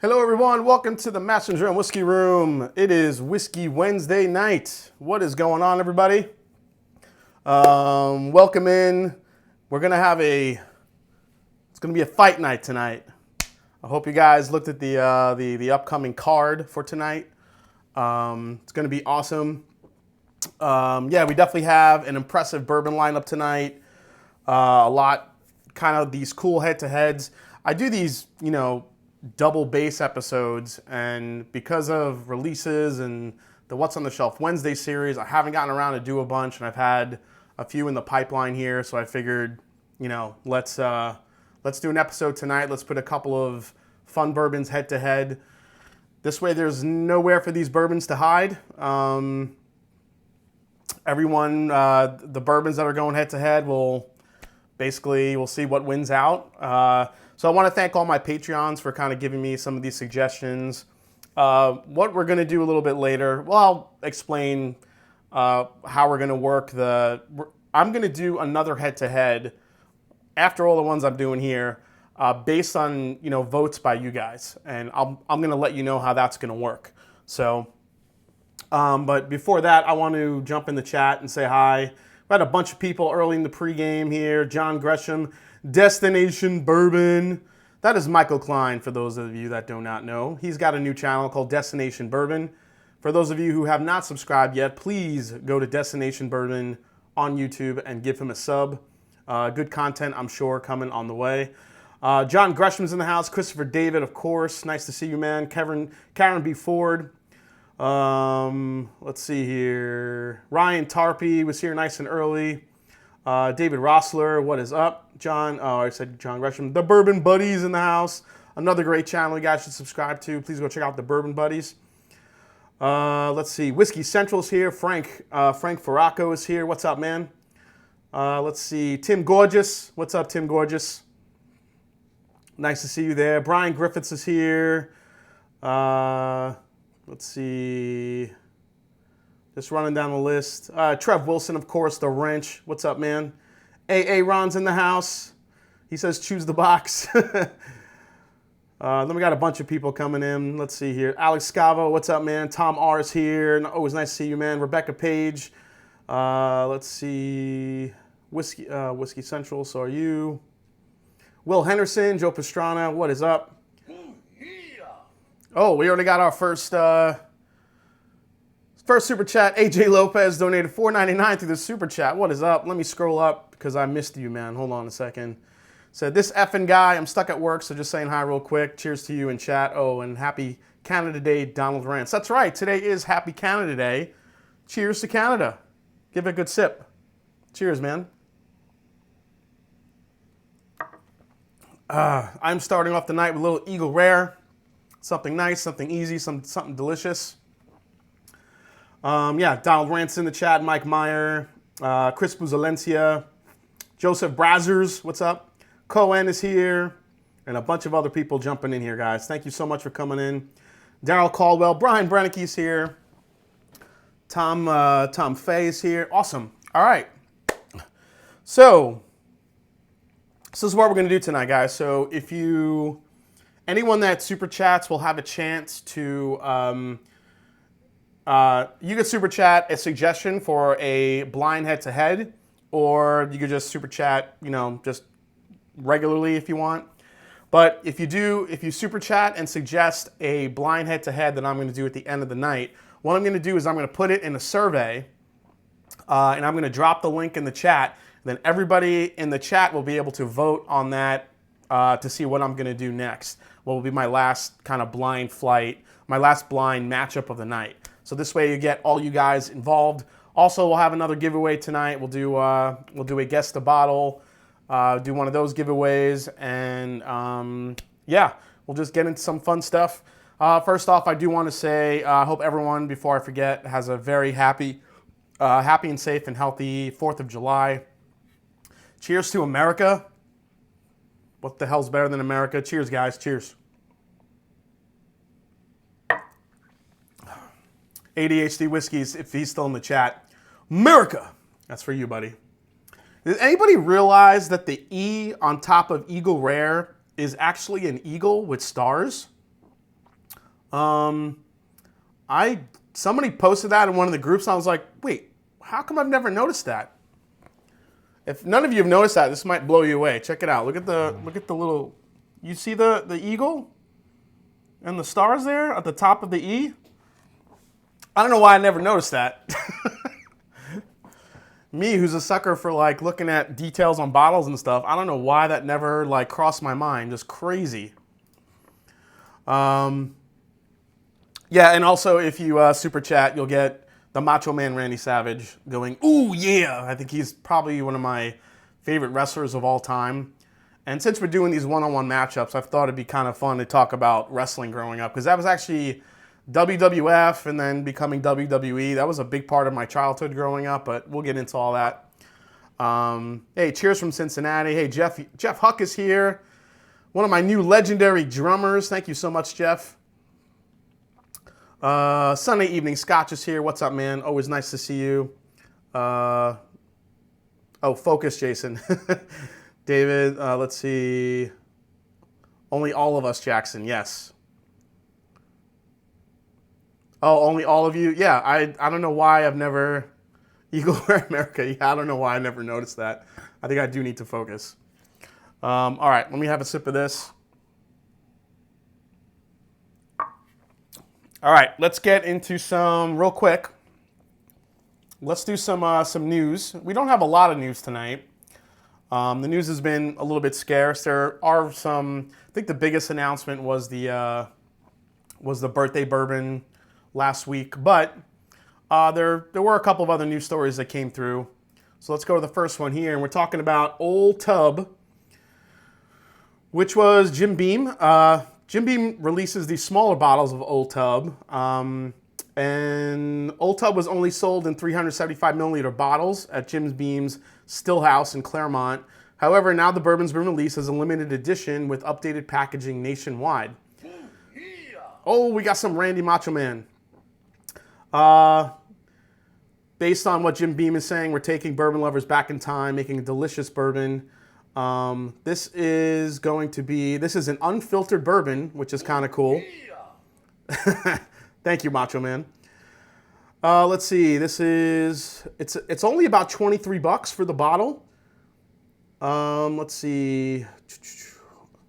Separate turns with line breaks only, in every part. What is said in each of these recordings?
Hello everyone, welcome to the Master and Drum Whiskey Room. It is Whiskey Wednesday night. What is going on, everybody? Welcome in. We're gonna have it's gonna be a fight night tonight. I hope you guys looked at the upcoming card for tonight. It's gonna be awesome. Yeah, we definitely have an impressive bourbon lineup tonight. A lot, kind of these cool head-to-heads. I do these, double bass episodes, and because of releases and the What's on the Shelf Wednesday series, I haven't gotten around to do a bunch, and I've had a few in the pipeline here, so I figured, let's do an episode tonight. Let's put a couple of fun bourbons head to head. This way there's nowhere for these bourbons to hide. Everyone, the bourbons that are going head to head we'll see what wins out. So I want to thank all my Patreons for kind of giving me some of these suggestions. What we're going to do a little bit later, well, I'll explain how we're going to work I'm going to do another head-to-head after all the ones I'm doing here based on, votes by you guys. And I'm going to let you know how that's going to work. So, but before that, I want to jump in the chat and say hi. We had a bunch of people early in the pregame here. John Gresham, Destination Bourbon. That is Michael Klein, for those of you that do not know. He's got a new channel called Destination Bourbon. For those of you who have not subscribed yet, please go to Destination Bourbon on YouTube and give him a sub. Good content, I'm sure, coming on the way. John Gresham's in the house. Christopher David, of course. Nice to see you, man. Karen B. Ford. Let's see here. Ryan Tarpey was here nice and early. David Rossler, what is up? John, I said John Gresham. The Bourbon Buddies in the house. Another great channel you guys should subscribe to. Please go check out the Bourbon Buddies. Let's see. Whiskey Central's here. Frank Farraco is here. What's up, man? Let's see. Tim Gorgeous. What's up, Tim Gorgeous? Nice to see you there. Brian Griffiths is here. Let's see. Just running down the list. Trev Wilson, of course, the wrench. What's up, man? A.A. Ron's in the house. He says choose the box. Then we got a bunch of people coming in. Let's see here. Alex Scavo, what's up, man? Tom R is here. Always nice to see you, man. Rebecca Page. Let's see. Whiskey Central, so are you. Will Henderson, Joe Pastrana, what is up? Oh, we already got our first super chat. AJ Lopez donated $4.99 through the super chat. What is up? Let me scroll up because I missed you, man. Hold on a second. Said, this effing guy, I'm stuck at work, so just saying hi real quick. Cheers to you in chat. Oh, and happy Canada Day, Donald Rance. That's right. Today is Happy Canada Day. Cheers to Canada. Give it a good sip. Cheers, man. I'm starting off the night with a little Eagle Rare. Something nice, something easy, something delicious. Yeah, Donald Rance in the chat, Mike Meyer, Chris Buzalencia, Joseph Brazzers, what's up? Cohen is here, and a bunch of other people jumping in here, guys. Thank you so much for coming in. Daryl Caldwell, Brian Brennicke's here. Tom Fay is here. Awesome. All right. So this is what we're going to do tonight, guys. So anyone that super chats will have a chance to, you could super chat a suggestion for a blind head-to-head, or you could just super chat, just regularly if you want. But if you super chat and suggest a blind head-to-head that I'm going to do at the end of the night, what I'm going to do is I'm going to put it in a survey, and I'm going to drop the link in the chat. Then everybody in the chat will be able to vote on that to see what I'm going to do next. What will be my last kind of blind flight, my last blind matchup of the night. So this way you get all you guys involved. Also, we'll have another giveaway tonight. We'll do a guess the bottle, do one of those giveaways, and yeah, we'll just get into some fun stuff. First off, I do want to say I hope everyone, before I forget, has a very happy and safe and healthy 4th of July. Cheers to America. What the hell's better than America? Cheers, guys. Cheers. ADHD Whiskeys, if he's still in the chat. America! That's for you, buddy. Did anybody realize that the E on top of Eagle Rare is actually an eagle with stars? Somebody posted that in one of the groups, and I was like, wait, how come I've never noticed that? If none of you have noticed that, this might blow you away. Check it out. Look at the little, you see the eagle and the stars there at the top of the E? I don't know why I never noticed that. Me, who's a sucker for like looking at details on bottles and stuff, I don't know why that never like crossed my mind. Just crazy. Yeah, and also if you super chat, you'll get the Macho Man Randy Savage going, ooh, yeah. I think he's probably one of my favorite wrestlers of all time. And since we're doing these one-on-one matchups, I've thought it'd be kind of fun to talk about wrestling growing up, because that was actually WWF and then becoming WWE. That was a big part of my childhood growing up, but we'll get into all that. Hey, cheers from Cincinnati. Hey, Jeff Huck is here. One of my new legendary drummers. Thank you so much, Jeff. Sunday evening, Scotch is here. What's up, man? Always nice to see you. Oh, focus, Jason. David, let's see. Only all of us, Jackson. Yes. Oh, only all of you? Yeah, I don't know why I've never... Eagle Wear America. Yeah, I don't know why I never noticed that. I think I do need to focus. All right, let me have a sip of this. All right, let's get into some, real quick, let's do some news. We don't have a lot of news tonight. The news has been a little bit scarce. There are some, I think the biggest announcement was the birthday bourbon last week, but there were a couple of other news stories that came through. So let's go to the first one here, and we're talking about Old Tub, which was Jim Beam. Jim Beam releases these smaller bottles of Old Tub, and Old Tub was only sold in 375 milliliter bottles at Jim Beam's Stillhouse in Claremont. However, now the bourbon's been released as a limited edition with updated packaging nationwide. Oh, we got some Randy Macho Man. Based on what Jim Beam is saying, we're taking bourbon lovers back in time, making a delicious bourbon. This is an unfiltered bourbon, which is kind of cool. Thank you, Macho Man. Let's see. It's only about $23 for the bottle. Let's see.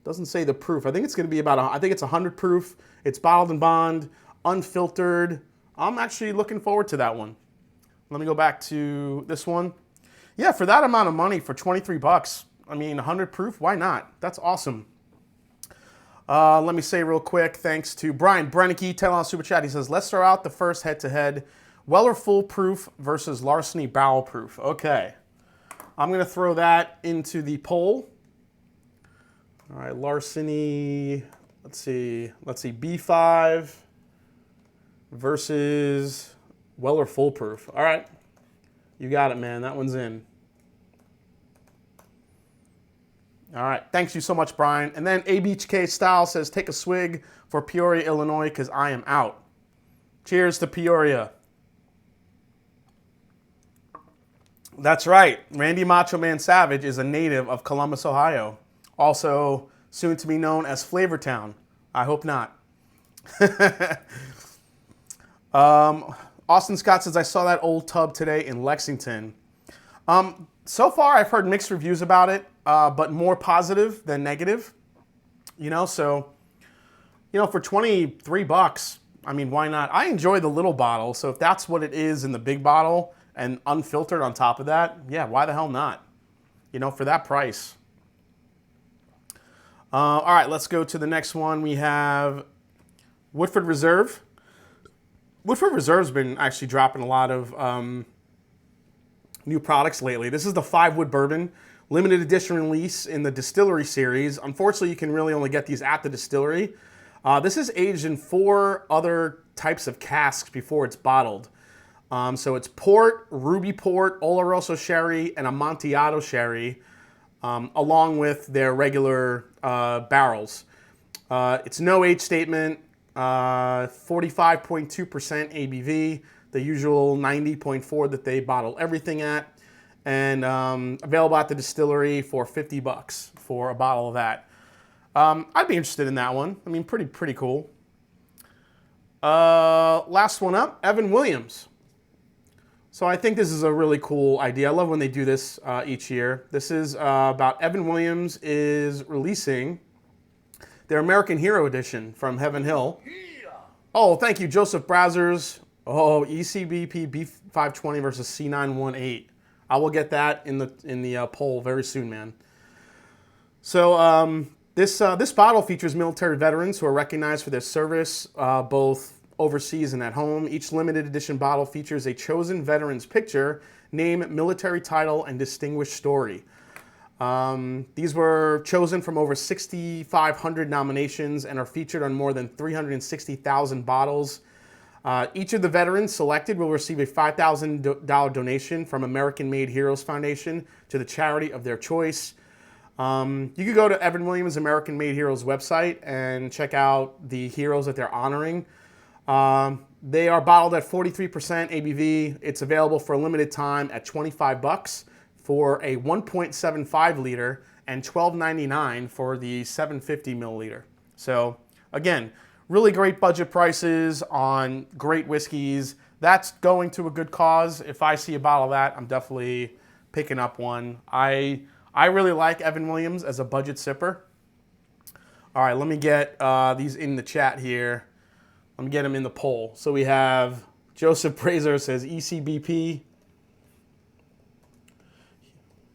Doesn't say the proof. I think it's going to be I think it's 100 proof. It's bottled in bond, unfiltered. I'm actually looking forward to that one. Let me go back to this one. Yeah, for that amount of money, for $23, I mean, 100 proof, why not? That's awesome. Let me say real quick, thanks to Brian Brennicky, $10 super chat. He says, let's throw out the first head-to-head. Weller Full Proof versus Larceny Barrel Proof. Okay. I'm going to throw that into the poll. All right, Larceny, let's see, B5 versus Weller Full Proof. All right. You got it, man. That one's in. All right. Thanks you so much, Brian. And then ABHK Style says, take a swig for Peoria, Illinois, because I am out. Cheers to Peoria. That's right. Randy Macho Man Savage is a native of Columbus, Ohio. Also soon to be known as Flavortown. I hope not. Austin Scott says, I saw that Old Tub today in Lexington. So far, I've heard mixed reviews about it, but more positive than negative. So, for $23, I mean, why not? I enjoy the little bottle, so if that's what it is in the big bottle and unfiltered on top of that, yeah, why the hell not? For that price. All right, let's go to the next one. We have Woodford Reserve. Woodford Reserve's been actually dropping a lot of new products lately. This is the 5-wood bourbon, limited edition release in the distillery series. Unfortunately, you can really only get these at the distillery. This is aged in 4 other types of casks before it's bottled. So it's port, ruby port, Oloroso sherry, and Amontillado sherry, along with their regular barrels. It's no age statement. 45.2% ABV, the usual 90.4 that they bottle everything at, and available at the distillery for $50 for a bottle of that. I'd be interested in that one. I mean, pretty cool. Last one up, Evan Williams. So I think this is a really cool idea. I love when they do this each year. This is about Evan Williams is releasing their American Hero Edition from Heaven Hill. Oh, thank you, Joseph Brazzers. Oh, ECBP B520 versus C918. I will get that in the poll very soon, man. So this bottle features military veterans who are recognized for their service both overseas and at home. Each limited edition bottle features a chosen veteran's picture, name, military title, and distinguished story. These were chosen from over 6,500 nominations and are featured on more than 360,000 bottles. Each of the veterans selected will receive a $5,000 donation from American Made Heroes Foundation to the charity of their choice. You could go to Evan Williams American Made Heroes website and check out the heroes that they're honoring. They are bottled at 43% ABV. It's available for a limited time at $25 for a 1.75 liter and $12.99 for the 750 milliliter. So again, really great budget prices on great whiskeys. That's going to a good cause. If I see a bottle of that, I'm definitely picking up one. I really like Evan Williams as a budget sipper. All right, let me get these in the chat here. Let me get them in the poll. So we have Joseph Brazer says ECBP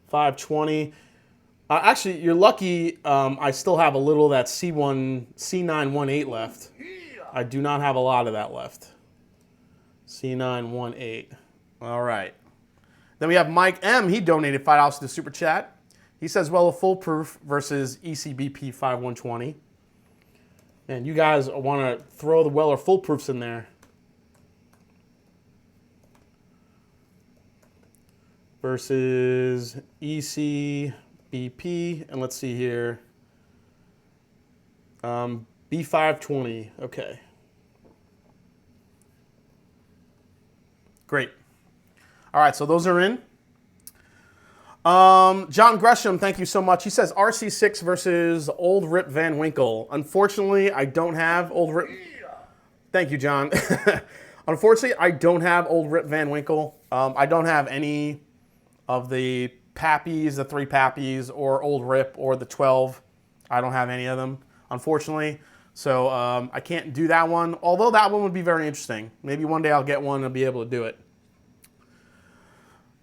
520. Actually, you're lucky. I still have a little of that C918 left. I do not have a lot of that left. C918. All right. Then we have Mike M. He donated $5 to the super chat. He says, well, a foolproof versus ECBP 5120. And you guys want to throw the Weller foolproofs in there. Versus ECBP, and let's see here. B520, okay. Great. All right, so those are in. John Gresham, thank you so much. He says RC6 versus Old Rip Van Winkle. Unfortunately, I don't have Old Rip. Thank you, John. Unfortunately, I don't have Old Rip Van Winkle. I don't have any of the Pappies, the 3 Pappies, or Old Rip, or the 12. I don't have any of them, unfortunately. So I can't do that one, although that one would be very interesting. Maybe one day I'll get one and be able to do it.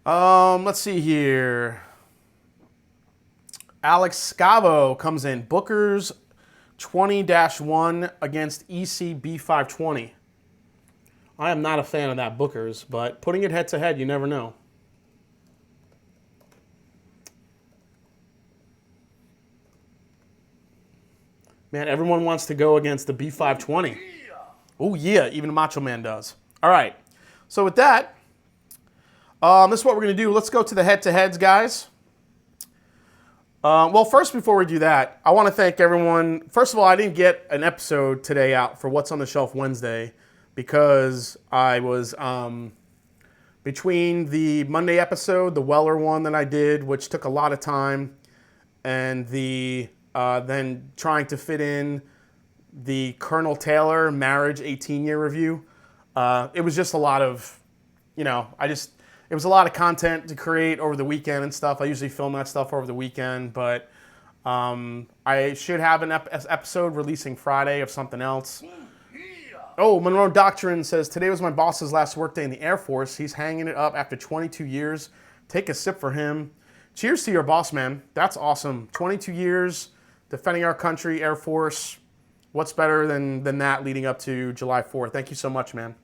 Let's see here. Alex Scavo comes in. Booker's 20-1 against ECB 520. I am not a fan of that Booker's, but putting it head to head, you never know. Man, everyone wants to go against the B520. Oh yeah, even Macho Man does. All right, so with that, this is what we're going to do. Let's go to the head-to-heads, guys. Well, first, before we do that, I want to thank everyone. First of all, I didn't get an episode today out for What's on the Shelf Wednesday because I was between the Monday episode, the Weller one that I did, which took a lot of time, and the then trying to fit in the Colonel Taylor marriage 18-year review. It was just a lot of, it was a lot of content to create over the weekend and stuff. I usually film that stuff over the weekend, but I should have an episode releasing Friday of something else. Oh, Monroe Doctrine says, today was my boss's last workday in the Air Force. He's hanging it up after 22 years. Take a sip for him. Cheers to your boss, man. That's awesome. 22 years defending our country, Air Force. What's better than that leading up to July 4th? Thank you so much, man.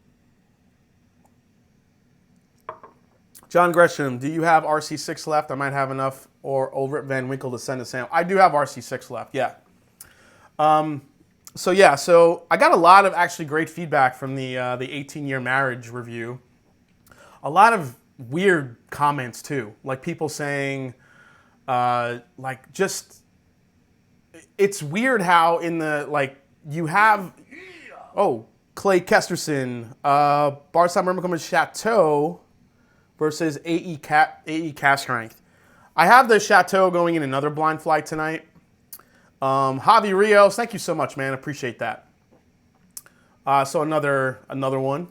John Gresham, do you have RC6 left? I might have enough, or Old Rip Van Winkle to send a sample. I do have RC6 left, yeah. So I got a lot of actually great feedback from the 18-year marriage review. A lot of weird comments too, like people saying, it's weird how in the, you have, Clay Kesterson, Barside Mermicum Chateau versus AE Cast Strength. I have the Chateau going in another blind flight tonight. Javi Rios, thank you so much, man. Appreciate that. So another one.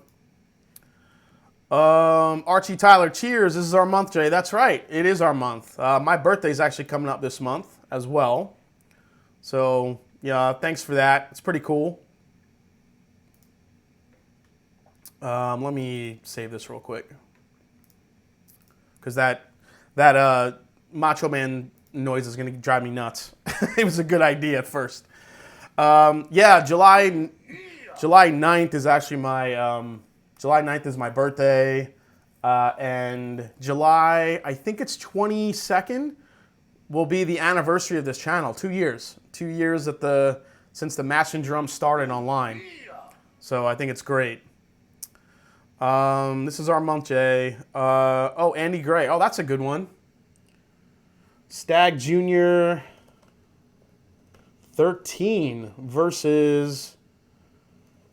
Archie Tyler, cheers. This is our month, Jay. That's right. It is our month. My birthday is actually coming up this month as well. So, yeah, thanks for that. It's pretty cool. Let me save this real quick. Because that Macho Man noise is going to drive me nuts. It was a good idea at first. Yeah, July 9th is actually my... July 9th is my birthday, and July, I think it's 22nd, will be the anniversary of this channel. 2 years. 2 years since the Mashanddrum started online. So I think it's great. This is our month, Jay. Oh, Andy Gray. Oh, that's a good one. Stag Jr. 13 versus...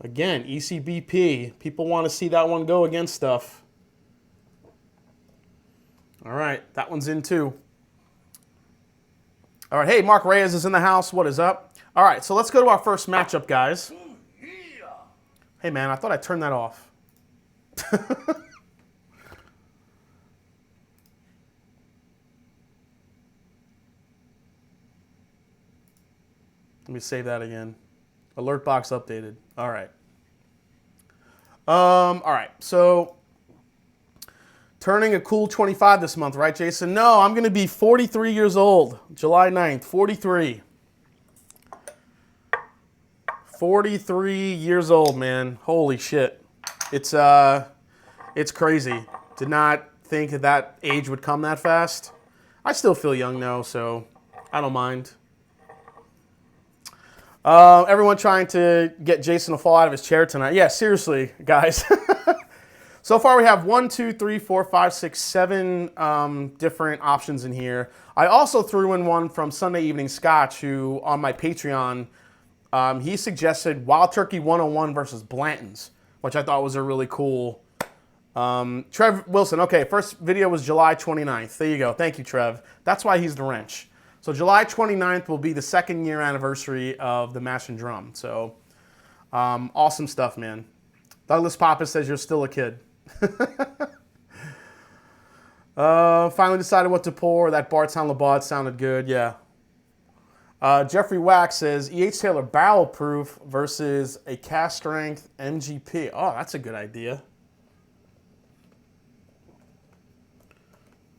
Again, ECBP. People want to see that one go against stuff. All right, that one's in too. All right, hey, Mark Reyes is in the house. What is up? All right, so let's go to our first matchup, guys. Hey, man, I thought I turned that off. Let me save that again. Alert box updated. All right. All right. So, turning a cool 25 this month, right, Jason? No, I'm going to be 43 years old. July 9th, 43. 43 years old, man. Holy shit. It's crazy. Did not think that age would come that fast. I still feel young though, so I don't mind. Everyone trying to get Jason to fall out of his chair tonight. Yeah, seriously, guys. So far we have 1, 2, 3, 4, 5, 6, 7 different options in here. I also threw in one from Sunday Evening Scotch, who on my Patreon, he suggested Wild Turkey 101 versus Blanton's, which I thought was a really cool. Trev Wilson, okay, first video was July 29th. There you go. Thank you, Trev. That's why he's the wrench. So July 29th will be the 2nd year anniversary of the Mashanddrum. So awesome stuff, man. Douglas Papa says you're still a kid. Finally decided what to pour. That Bardstown Labatt sounded good, yeah. Jeffrey Wax says E.H. Taylor barrel proof versus a cast strength MGP. Oh, that's a good idea.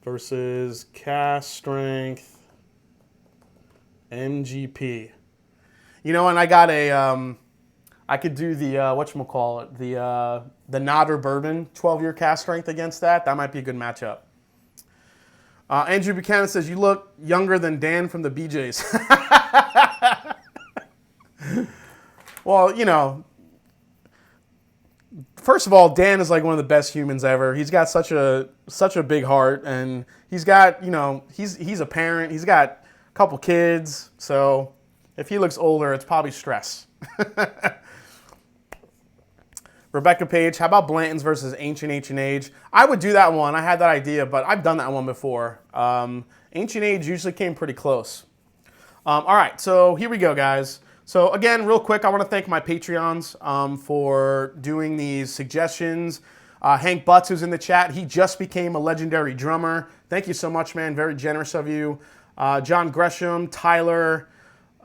Versus cast strength MGP. You know, and I got a, I could do the, whatchamacallit, the Nodder Bourbon 12-year cast strength against that. That might be a good matchup. Andrew Buchanan says, you look younger than Dan from the BJs. Well, you know, first of all, Dan is like one of the best humans ever. He's got such a big heart, and he's got, you know, he's a parent. He's got a couple kids, so if he looks older, it's probably stress. Rebecca Page, how about Blanton's versus Ancient Age? I would do that one. I had that idea, but I've done that one before. Ancient Age usually came pretty close. All right, so here we go, guys. So again, real quick, I want to thank my Patreons for doing these suggestions. Hank Butts, who's in the chat, he just became a legendary drummer. Thank you so much, man. Very generous of you. John Gresham, Tyler,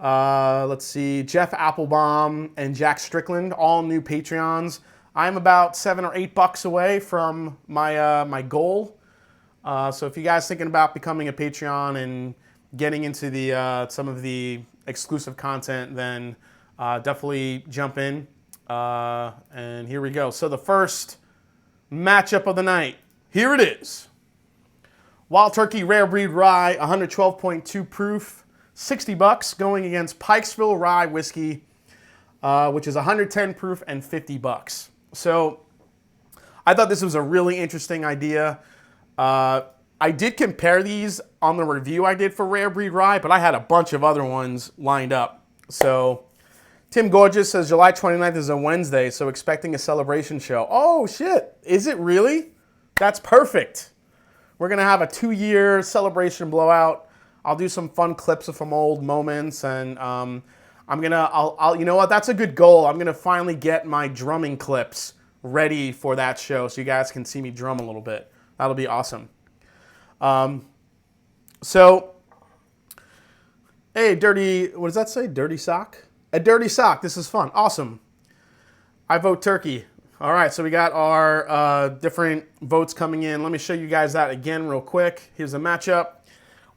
let's see, Jeff Applebaum, and Jack Strickland, all new Patreons. I'm about $7 or $8 away from my my goal. So if you guys thinking about becoming a Patreon and getting into the some of the exclusive content, then definitely jump in. And here we go. So the first matchup of the night, here it is. Wild Turkey Rare Breed Rye, 112.2 proof, $60 going against Pikesville Rye Whiskey, which is 110 proof and $50. So I thought this was a really interesting idea. I did compare these on the review I did for Rare Breed Rye, but I had a bunch of other ones lined up. So Tim Gorgeous says July 29th is a Wednesday, so expecting a celebration show. Oh, shit. Is it really? That's perfect. We're going to have a 2-year celebration blowout. I'll do some fun clips of some old moments, and you know what? That's a good goal. I'm gonna finally get my drumming clips ready for that show, so you guys can see me drum a little bit. That'll be awesome. So, hey, what does that say? Dirty sock? A dirty sock. This is fun. Awesome. I vote turkey. All right, so we got our different votes coming in. Let me show you guys that again real quick. Here's a matchup.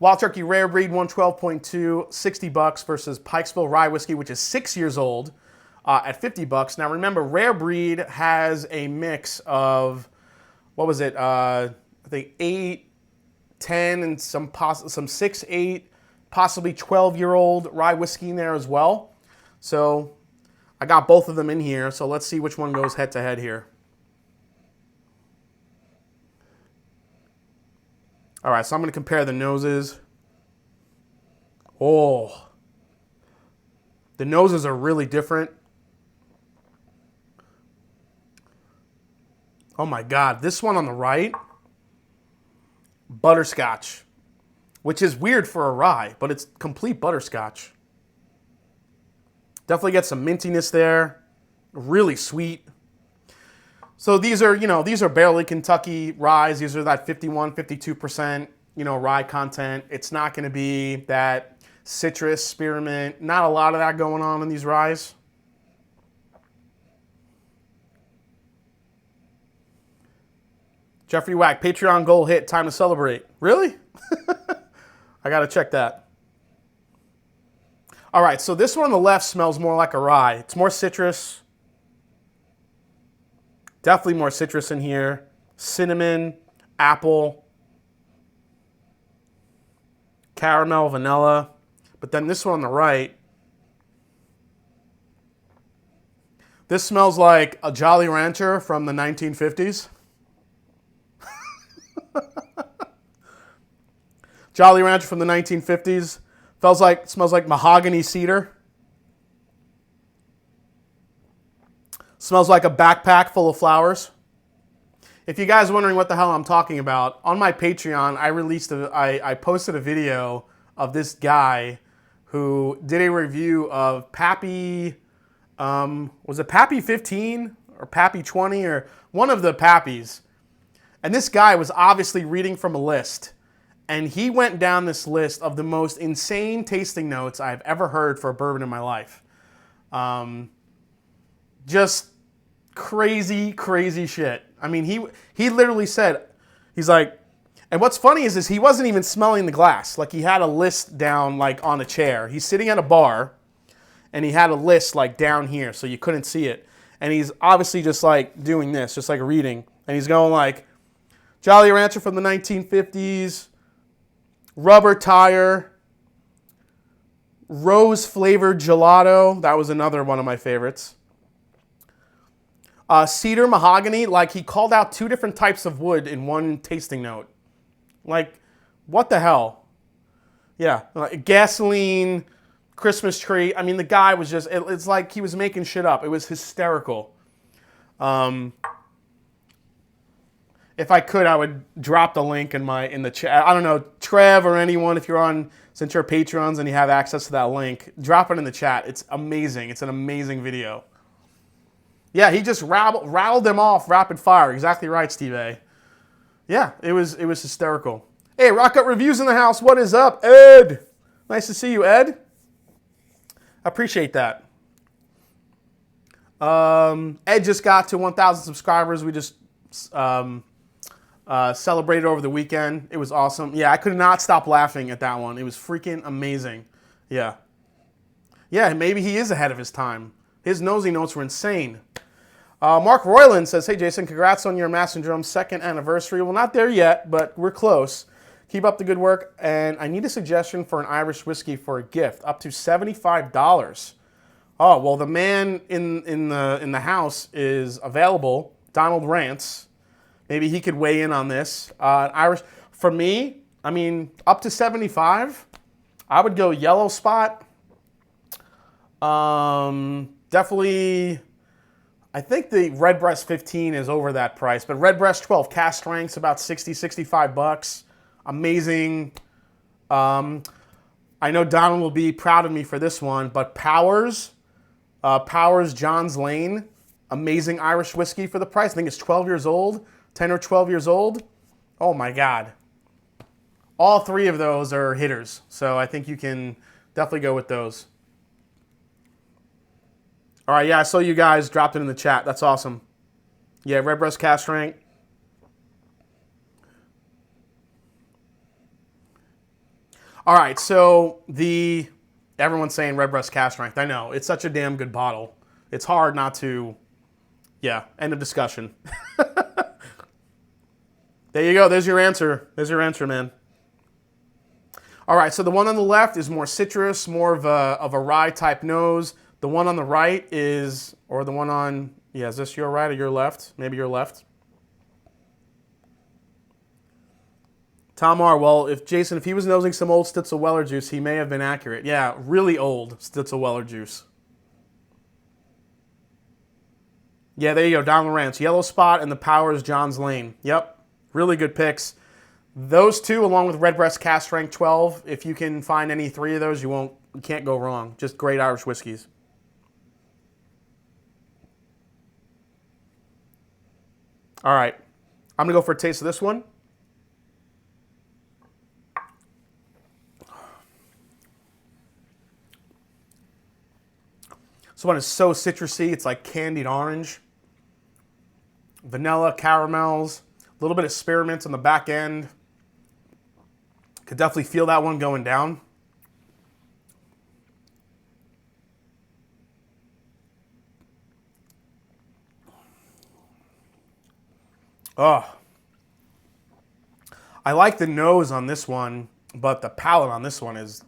Wild Turkey Rare Breed 112.2, $60 versus Pikesville Rye Whiskey, which is 6 years old, at $50. Now remember, Rare Breed has a mix of, what was it? I think 8, 10, and some 6, 8, possibly 12-year-old rye whiskey in there as well. So I got both of them in here. So let's see which one goes head to head here. All right, so I'm going to compare the noses. Oh, the noses are really different. Oh my God, this one on the right, butterscotch, which is weird for a rye, but it's complete butterscotch. Definitely get some mintiness there, really sweet. So these are, these are barely Kentucky ryes. These are that 51, 52%, rye content. It's not going to be that citrus, spearmint. Not a lot of that going on in these ryes. Jeffrey Wack, Patreon goal hit. Time to celebrate. Really? I got to check that. All right, so this one on the left smells more like a rye. It's more citrus. Definitely more citrus in here. Cinnamon, apple, caramel, vanilla. But then this one on the right, this smells like a Jolly Rancher from the 1950s. Jolly Rancher from the 1950s. Smells like mahogany cedar. Smells like a backpack full of flowers. If you guys are wondering what the hell I'm talking about, on my Patreon, I posted a video of this guy who did a review of Pappy, was it Pappy 15 or Pappy 20 or one of the Pappies. And this guy was obviously reading from a list. And he went down this list of the most insane tasting notes I've ever heard for a bourbon in my life. Just crazy, crazy shit. I mean, he literally said, he's like, and what's funny is he wasn't even smelling the glass. Like, he had a list down, like, on a chair. He's sitting at a bar, and he had a list, like, down here, so you couldn't see it. And he's obviously just, like, doing this, just, like, reading. And he's going, like, Jolly Rancher from the 1950s, rubber tire, rose-flavored gelato. That was another one of my favorites. Cedar mahogany, like he called out 2 different types of wood in one tasting note. Like, what the hell? Yeah, gasoline, Christmas tree. I mean, the guy was just, it's like he was making shit up. It was hysterical. If I could, I would drop the link in the chat. I don't know, Trev or anyone, if you're on, since you're Patrons and you have access to that link, drop it in the chat. It's amazing. It's an amazing video. Yeah, he just rattled them off rapid fire. Exactly right, Steve A. Yeah, it was hysterical. Hey, Rock Up Reviews in the house. What is up, Ed? Nice to see you, Ed. I appreciate that. Ed just got to 1,000 subscribers. We just celebrated over the weekend. It was awesome. Yeah, I could not stop laughing at that one. It was freaking amazing. Yeah. Yeah, maybe he is ahead of his time. His nosy notes were insane. Mark Royland says, hey, Jason, congrats on your Master Drum 2nd anniversary. Well, not there yet, but we're close. Keep up the good work. And I need a suggestion for an Irish whiskey for a gift, up to $75. Oh, well, the man in the house is available, Donald Rance. Maybe he could weigh in on this. Irish, for me, I mean, up to $75, I would go Yellow Spot. Definitely, I think the Redbreast 15 is over that price, but Redbreast 12 cask strength's about $60, $65. Amazing. I know Donald will be proud of me for this one, but Powers John's Lane, amazing Irish whiskey for the price. I think it's 12 years old, 10 or 12 years old. Oh my God. All three of those are hitters, so I think you can definitely go with those. All right, yeah, I saw you guys dropped it in the chat. That's awesome. Yeah, Redbreast Cask Strength. All right, so everyone's saying Redbreast Cask Strength. I know, it's such a damn good bottle. It's hard not to, yeah, end of discussion. There you go, there's your answer. There's your answer, man. All right, so the one on the left is more citrus, more of a rye type nose. The one on the right is, or the one on, yeah, is this your right or your left? Maybe your left. Tom R., well, if he was nosing some old Stitzel Weller juice, he may have been accurate. Yeah, really old Stitzel Weller juice. Yeah, there you go, Don Lawrence. Yellow Spot and the Powers John's Lane. Yep, really good picks. Those two, along with Redbreast Cask Strength 12, if you can find any three of those, you can't go wrong. Just great Irish whiskeys. All right, I'm going to go for a taste of this one. This one is so citrusy. It's like candied orange. Vanilla, caramels, a little bit of spearmint on the back end. Could definitely feel that one going down. Oh. I like the nose on this one, but the palate on this one is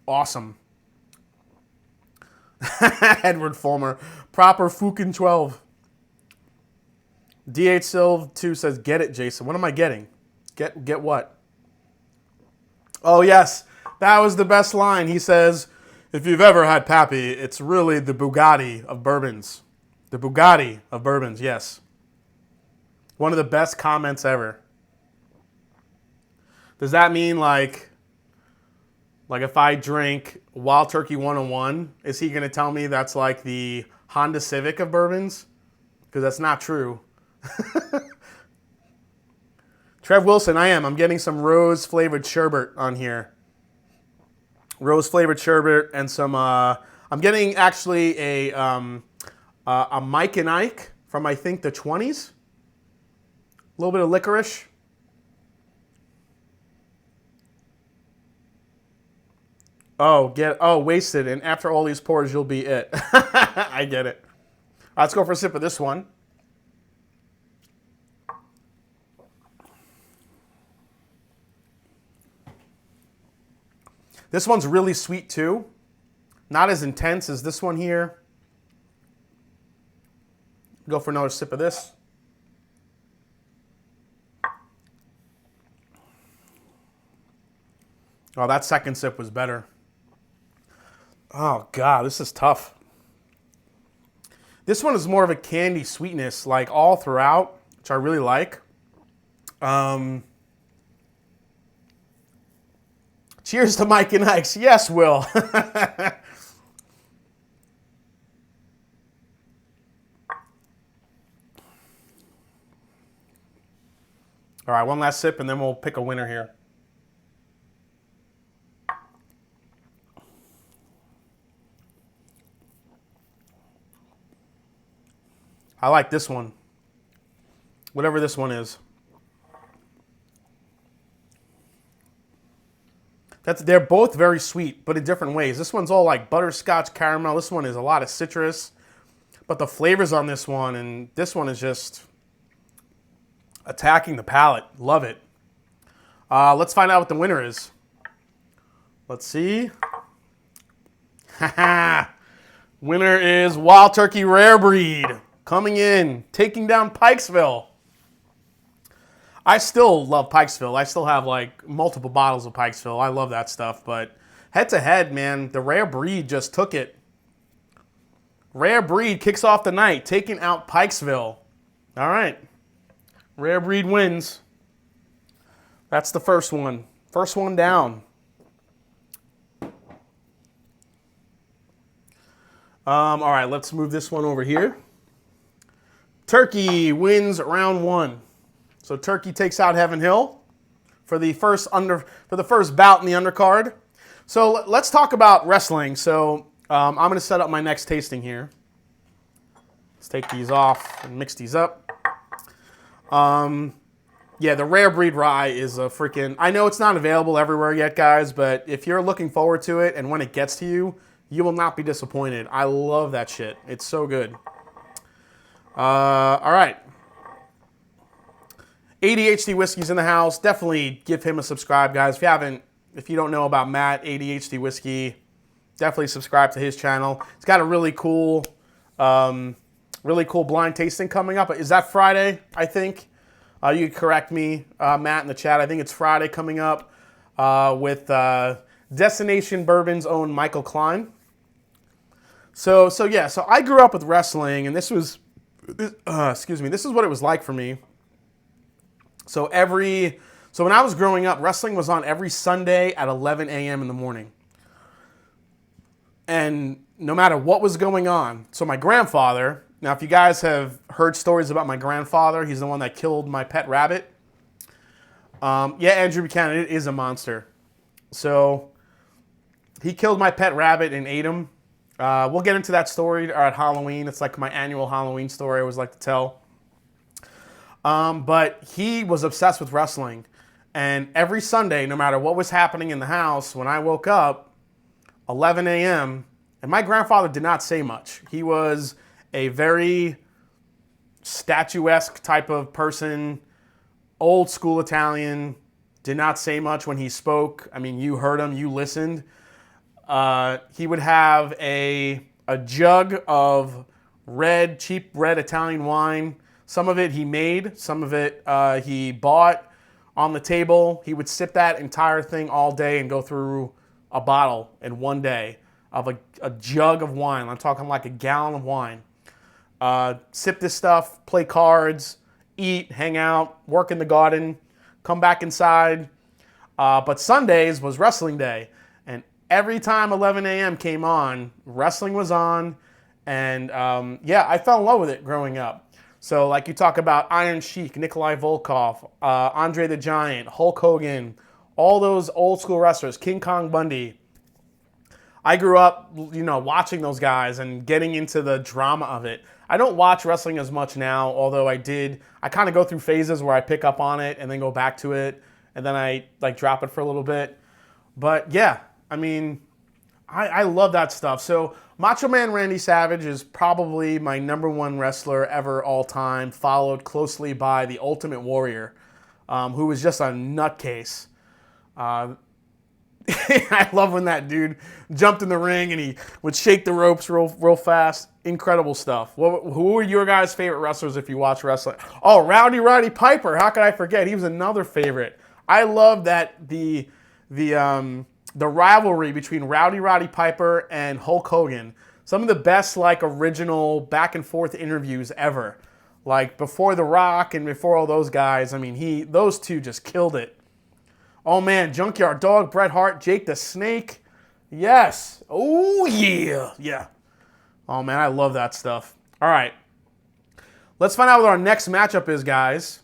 awesome. Edward Fulmer. Proper Fukin 12. DH Silv 2 says, get it, Jason. What am I getting? Get what? Oh, yes. That was the best line. He says, if you've ever had Pappy, it's really the Bugatti of bourbons. The Bugatti of bourbons, yes. One of the best comments ever. Does that mean like if I drink Wild Turkey 101, is he going to tell me that's like the Honda Civic of bourbons? Because that's not true. Trev Wilson, I'm getting some rose-flavored sherbet on here. Rose-flavored sherbet and some, I'm getting actually a Mike and Ike from, I think, the 20s. A little bit of licorice. Wasted, and after all these pours, you'll be it. I get it. Let's go for a sip of this one. This one's really sweet too. Not as intense as this one here. Go for another sip of this. Oh, that second sip was better. Oh, God, this is tough. This one is more of a candy sweetness, like all throughout, which I really like. Cheers to Mike and Ike's. Yes, Will. All right, one last sip, and then we'll pick a winner here. I like this one. Whatever this one is. They're both very sweet, but in different ways. This one's all like butterscotch caramel. This one is a lot of citrus. But the flavors on this one, and this one is just attacking the palate. Love it. Let's find out what the winner is. Let's see. Winner is Wild Turkey Rare Breed. Coming in, taking down Pikesville. I still love Pikesville. I still have like multiple bottles of Pikesville. I love that stuff. But head to head, man, the Rare Breed just took it. Rare Breed kicks off the night, taking out Pikesville. All right. Rare Breed wins. That's the first one. First one down. All right, let's move this one over here. Turkey wins round 1. So Turkey takes out Heaven Hill for the first bout in the undercard. So let's talk about wrestling. So I'm going to set up my next tasting here. Let's take these off and mix these up. Yeah, the Rare Breed Rye is a freaking... I know it's not available everywhere yet, guys, but if you're looking forward to it and when it gets to you, you will not be disappointed. I love that shit. It's so good. All right. ADHD Whiskey's in the house. Definitely give him a subscribe, guys. If you don't know about Matt, ADHD Whiskey, definitely subscribe to his channel. It's got a really cool blind tasting coming up. Is that Friday, I think? You could correct me, Matt, in the chat. I think it's Friday coming up with Destination Bourbon's own Michael Klein. So I grew up with wrestling, and this is what it was like for me. So when I was growing up, wrestling was on every Sunday at 11 a.m. in the morning. And no matter what was going on, so my grandfather, now if you guys have heard stories about my grandfather, he's the one that killed my pet rabbit. Yeah, Andrew Buchanan, it is a monster. So he killed my pet rabbit and ate him. We'll get into that story at Halloween. It's like my annual Halloween story I always like to tell. But he was obsessed with wrestling. And every Sunday, no matter what was happening in the house, when I woke up, 11 a.m., and my grandfather did not say much. He was a very statuesque type of person, old school Italian, did not say much when he spoke. I mean, you heard him, you listened. He would have a jug of cheap red Italian wine. Some of it he made, some of it he bought on the table. He would sip that entire thing all day and go through a bottle in one day of a jug of wine. I'm talking like a gallon of wine. Sip this stuff, play cards, eat, hang out, work in the garden, come back inside. But Sundays was wrestling day. And every time 11 a.m. came on, wrestling was on. And yeah, I fell in love with it growing up. So like you talk about Iron Sheik, Nikolai Volkov, Andre the Giant, Hulk Hogan, all those old school wrestlers, King Kong Bundy. I grew up, watching those guys and getting into the drama of it. I don't watch wrestling as much now, although I did. I kind of go through phases where I pick up on it and then go back to it, and then I drop it for a little bit. But yeah, I mean, I love that stuff. So Macho Man Randy Savage is probably my #1 wrestler ever all time, followed closely by the Ultimate Warrior, who was just a nutcase. I love when that dude jumped in the ring and he would shake the ropes real fast. Incredible stuff. Who were your guys' favorite wrestlers if you watch wrestling? Oh, Roddy Piper. How could I forget? He was another favorite. I love that the rivalry between Roddy Piper and Hulk Hogan. Some of the best original back and forth interviews ever. Like before The Rock and before all those guys. I mean, those two just killed it. Oh man, Junkyard Dog, Bret Hart, Jake the Snake. Yes. Oh yeah. Yeah. Oh man, I love that stuff. All right. Let's find out what our next matchup is, guys.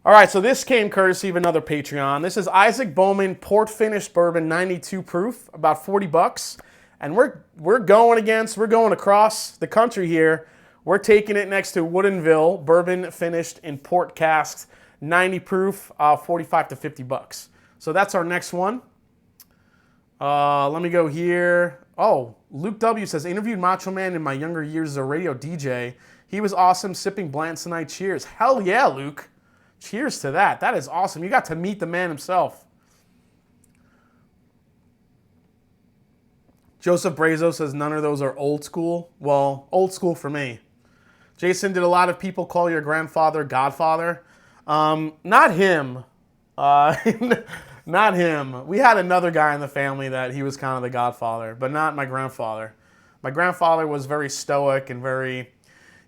All right, so this came courtesy of another Patreon. This is Isaac Bowman Port Finished Bourbon 92 proof, about $40. And we're going across the country here. We're taking it next to Woodinville Bourbon Finished in Port Casks, 90 proof, $45 to $50. So that's our next one. Let me go here. Oh, Luke W says, interviewed Macho Man in my younger years as a radio DJ. He was awesome, sipping Blanton's tonight. Cheers. Hell yeah, Luke. Cheers to that. That is awesome. You got to meet the man himself. Joseph Brazo says none of those are old school. Well, old school for me. Jason, did a lot of people call your grandfather Godfather? Not him. Not him. We had another guy in the family that he was kind of the Godfather, but not my grandfather. My grandfather was very stoic and very...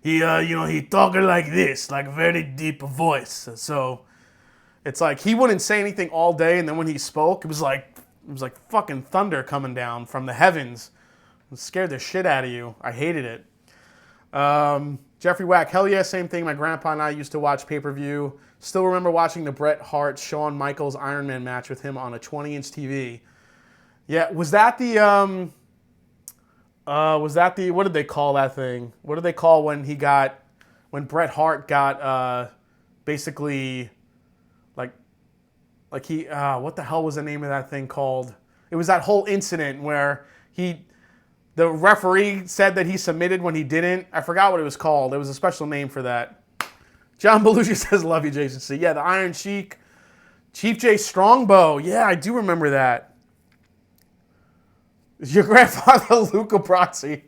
He talking like this, like very deep voice. So it's like he wouldn't say anything all day, and then when he spoke, it was like fucking thunder coming down from the heavens. It scared the shit out of you. I hated it. Jeffrey Wack, hell yeah, same thing. My grandpa and I used to watch pay-per-view. Still remember watching the Bret Hart Shawn Michaels Iron Man match with him on a 20-inch TV. Yeah, was that the what did they call that thing? What did they call when Bret Hart got basically like he what the hell was the name of that thing called? It was that whole incident where the referee said that he submitted when he didn't. I forgot what it was called. There was a special name for that. John Belushi says, love you, Jason C. Yeah, the Iron Sheik. Chief J Strongbow. Yeah, I do remember that. Is your grandfather Luca Brasi?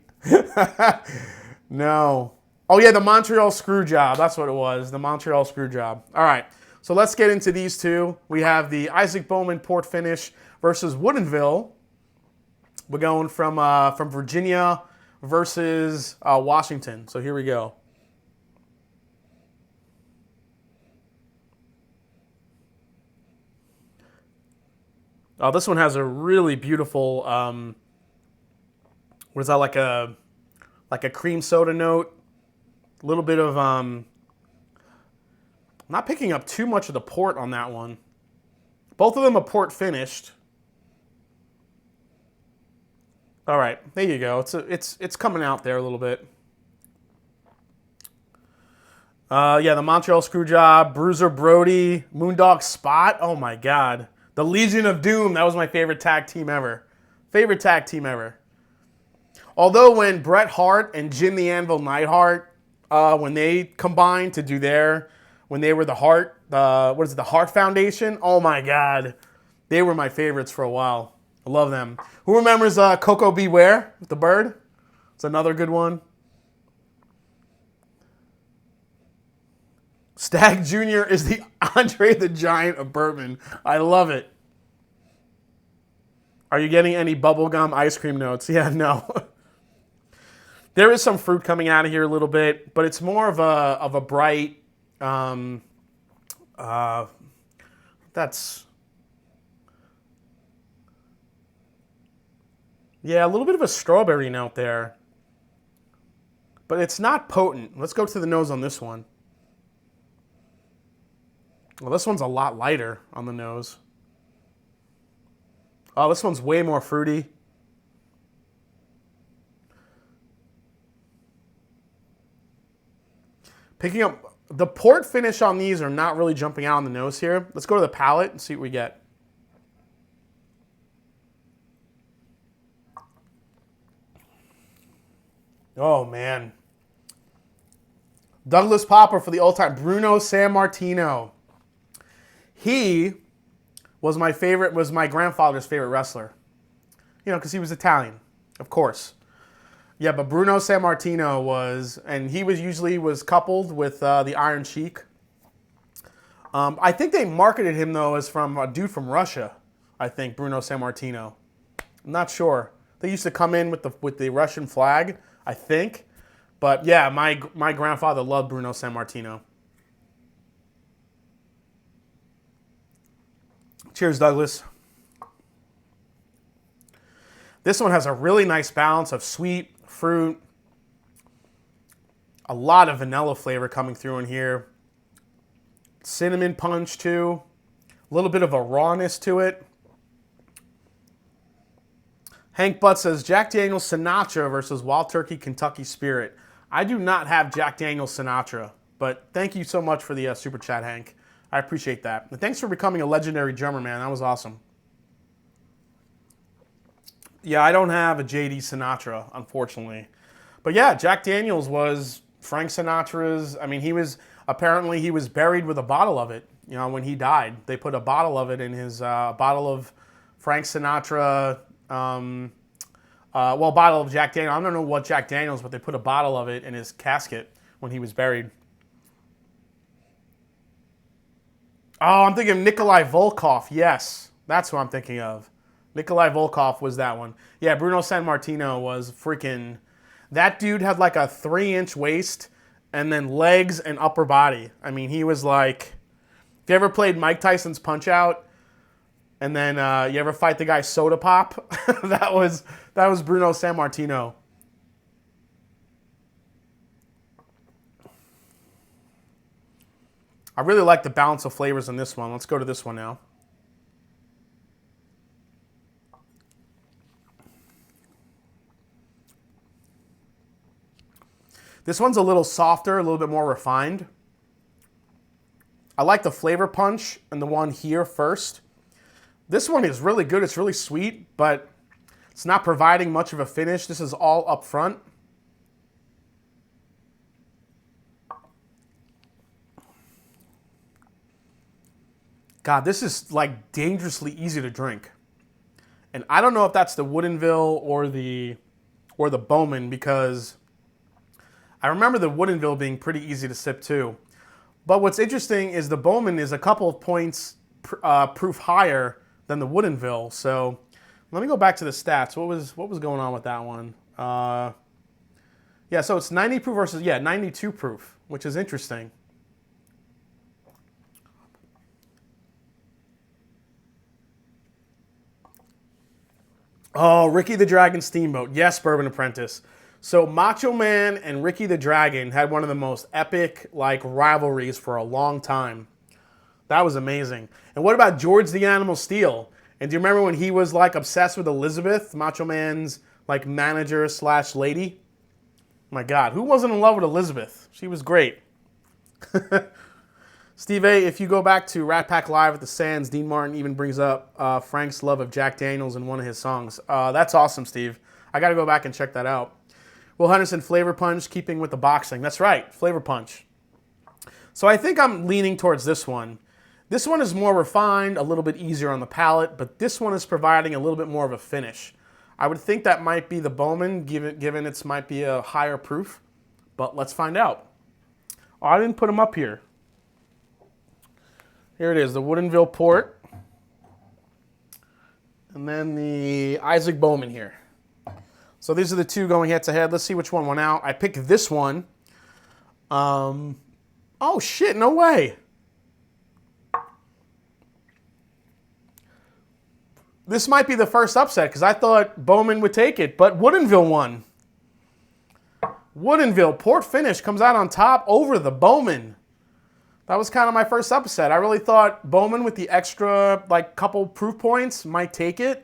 No. Oh, yeah, the Montreal Screwjob. That's what it was, the Montreal Screwjob. All right, so let's get into these two. We have the Isaac Bowman Port Finish versus Woodinville. We're going from Virginia versus Washington. So here we go. Oh, this one has a really beautiful, what is that, like a cream soda note? A little bit of, not picking up too much of the port on that one. Both of them are port finished. All right, there you go. It's coming out there a little bit. Yeah, the Montreal Screwjob, Bruiser Brody, Moondog Spot. Oh my God, the Legion of Doom. That was my favorite tag team ever. Favorite tag team ever. Although when Bret Hart and Jim the Anvil Neidhart, when they combined to do when they were the Hart, the Hart Foundation? Oh my God, they were my favorites for a while. I love them. Who remembers Coco Beware with the bird? It's another good one. Stag Jr. is the Andre the Giant of Bourbon. I love it. Are you getting any bubblegum ice cream notes? Yeah, no. There is some fruit coming out of here a little bit, but it's more of a bright, yeah, a little bit of a strawberry note there. But it's not potent. Let's go to the nose on this one. Well, this one's a lot lighter on the nose. Oh, this one's way more fruity. Picking up, the port finish on these are not really jumping out on the nose here. Let's go to the palate and see what we get. Oh, man. Douglas Popper for the all-time. Bruno Sammartino. He was my grandfather's favorite wrestler. You know, because he was Italian, of course. Yeah, but Bruno Sammartino was, and he was coupled with the Iron Sheik. I think they marketed him, though, as from a dude from Russia, I think, Bruno Sammartino. I'm not sure. They used to come in with the Russian flag, I think. But yeah, my grandfather loved Bruno Sammartino. Cheers, Douglas. This one has a really nice balance of sweet, fruit, a lot of vanilla flavor coming through in here. Cinnamon punch too. A little bit of a rawness to it. Hank Butt says, Jack Daniel's Sinatra versus Wild Turkey Kentucky Spirit. I do not have Jack Daniel's Sinatra, but thank you so much for the super chat, Hank. I appreciate that. And thanks for becoming a legendary drummer, man. That was awesome. Yeah, I don't have a JD Sinatra, unfortunately. But yeah, Jack Daniel's was Frank Sinatra's, I mean, he was buried with a bottle of it. You know, when he died, they put a bottle of it in his, bottle of Frank Sinatra, bottle of Jack Daniels. I don't know what Jack Daniels, but they put a bottle of it in his casket when he was buried. Oh, I'm thinking of Nikolai Volkov. Yes, that's who I'm thinking of. Nikolai Volkov was that one. Yeah, Bruno Sammartino was freaking... That dude had like a 3-inch waist and then legs and upper body. I mean, he was like... If you ever played Mike Tyson's Punch-Out and then you ever fight the guy Soda Pop, that was That was Bruno Sammartino. I really like the balance of flavors in this one. Let's go to this one now. This one's a little softer, a little bit more refined. I like the flavor punch and the one here first. This one is really good. It's really sweet, but it's not providing much of a finish. This is all up front. God, this is like dangerously easy to drink. And I don't know if that's the Woodinville or the Bowman, because I remember the Woodinville being pretty easy to sip too. But what's interesting is the Bowman is a couple of points proof higher than the Woodinville. So let me go back to the stats. What was going on with that one? Yeah, so it's 90 proof versus 92 proof, which is interesting. Oh, Ricky the Dragon Steamboat. Yes, Bourbon Apprentice. So Macho Man and Ricky the Dragon had one of the most epic rivalries for a long time. That was amazing. And what about George the Animal Steel? And do you remember when he was obsessed with Elizabeth, Macho Man's manager / lady? My God, who wasn't in love with Elizabeth? She was great. Steve A., if you go back to Rat Pack Live at the Sands, Dean Martin even brings up Frank's love of Jack Daniels in one of his songs. That's awesome, Steve. I got to go back and check that out. Will Henderson, Flavor Punch, keeping with the boxing. That's right, Flavor Punch. So I think I'm leaning towards this one. This one is more refined, a little bit easier on the palate, but this one is providing a little bit more of a finish. I would think that might be the Bowman, given it might be a higher proof, but let's find out. Oh, I didn't put them up here. Here it is, the Woodinville Port. And then the Isaac Bowman here. So these are the two going head to head. Let's see which one went out. I picked this one. Oh shit, no way. This might be the first upset because I thought Bowman would take it, but Woodinville won. Woodinville, port finish, comes out on top over the Bowman. That was kind of my first upset. I really thought Bowman with the extra couple proof points might take it.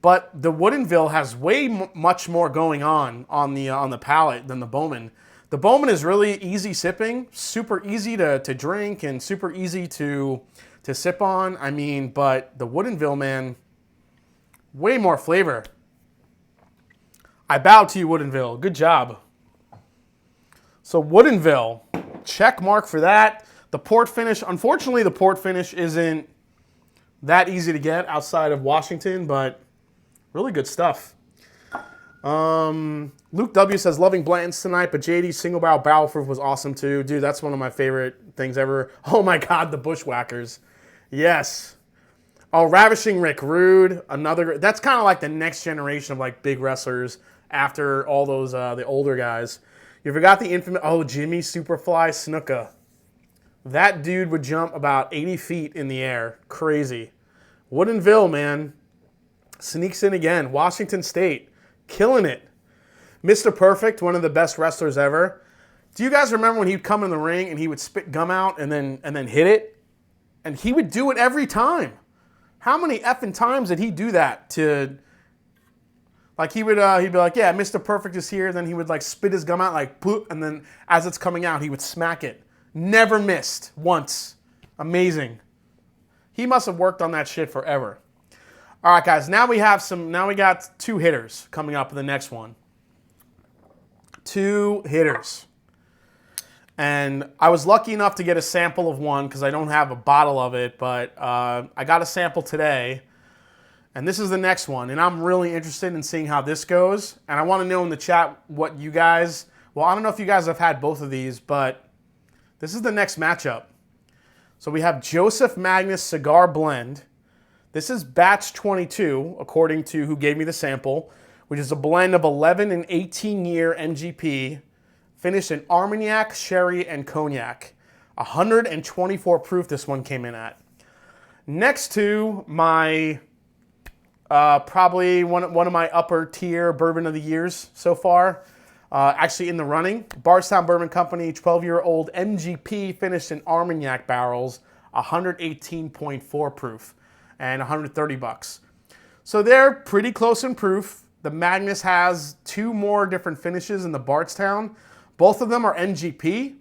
But the Woodinville has way much more going on the palate than the Bowman. The Bowman is really easy sipping, super easy to drink, and super easy to sip on. I mean, but the Woodinville, man, way more flavor. I bow to you, Woodinville. Good job. So Woodinville, check mark for that. The port finish, unfortunately, the port finish isn't that easy to get outside of Washington, but really good stuff. Luke W says, loving Blanton's tonight, but JD's single barrel proof was awesome too. Dude, that's one of my favorite things ever. Oh my God, the Bushwhackers. Yes. Oh, Ravishing Rick Rude. Another, that's kind of like the next generation of big wrestlers after all those, the older guys. You forgot the infamous, Jimmy Superfly Snuka. That dude would jump about 80 feet in the air. Crazy. Woodinville, man. Sneaks in again. Washington State. Killing it. Mr. Perfect, one of the best wrestlers ever. Do you guys remember when he'd come in the ring and he would spit gum out and then hit it? And he would do it every time. How many effing times did he do that to... he'd be like, yeah, Mr. Perfect is here. Then he would spit his gum out poop. And then as it's coming out, he would smack it. Never missed once. Amazing. He must have worked on that shit forever. All right, guys, now we got two hitters coming up in the next one. Two hitters. And I was lucky enough to get a sample of one because I don't have a bottle of it, but I got a sample today. And this is the next one. And I'm really interested in seeing how this goes. And I want to know in the chat what you guys... Well, I don't know if you guys have had both of these, but this is the next matchup. So we have Joseph Magnus Cigar Blend. This is batch 22, according to who gave me the sample, which is a blend of 11 and 18-year MGP, finished in Armagnac, Sherry, and Cognac. 124 proof this one came in at. Next to my Probably one of my upper tier bourbon of the years so far. Actually in the running. Bardstown Bourbon Company, 12-year-old MGP, finished in Armagnac barrels, 118.4 proof, and $130. So they're pretty close in proof. The Magnus has 2 more different finishes in the Bardstown. Both of them are NGP.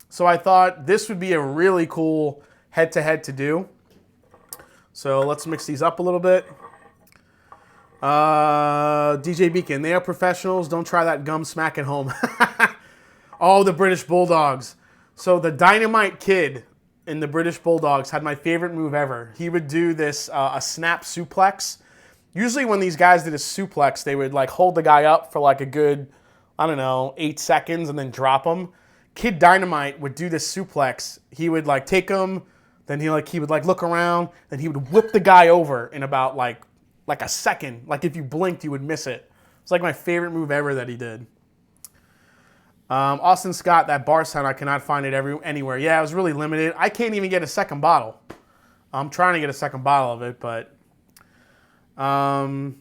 So I thought this would be a really cool head-to-head to do. So let's mix these up a little bit. DJ Beacon, they are professionals. Don't try that gum smack at home. Oh, the British Bulldogs. So the Dynamite Kid in the British Bulldogs had my favorite move ever. He would do this, a snap suplex. Usually when these guys did a suplex, they would like hold the guy up for like a good, I don't know, 8 seconds and then drop him. Kid Dynamite would do this suplex. He would like take him, then he would like look around, then he would whip the guy over in about like a second. Like if you blinked, you would miss it. It's like my favorite move ever that he did. Austin Scott, that Bardstown, I cannot find it anywhere. Yeah, it was really limited. I can't even get a second bottle. I'm trying to get a second bottle of it, but going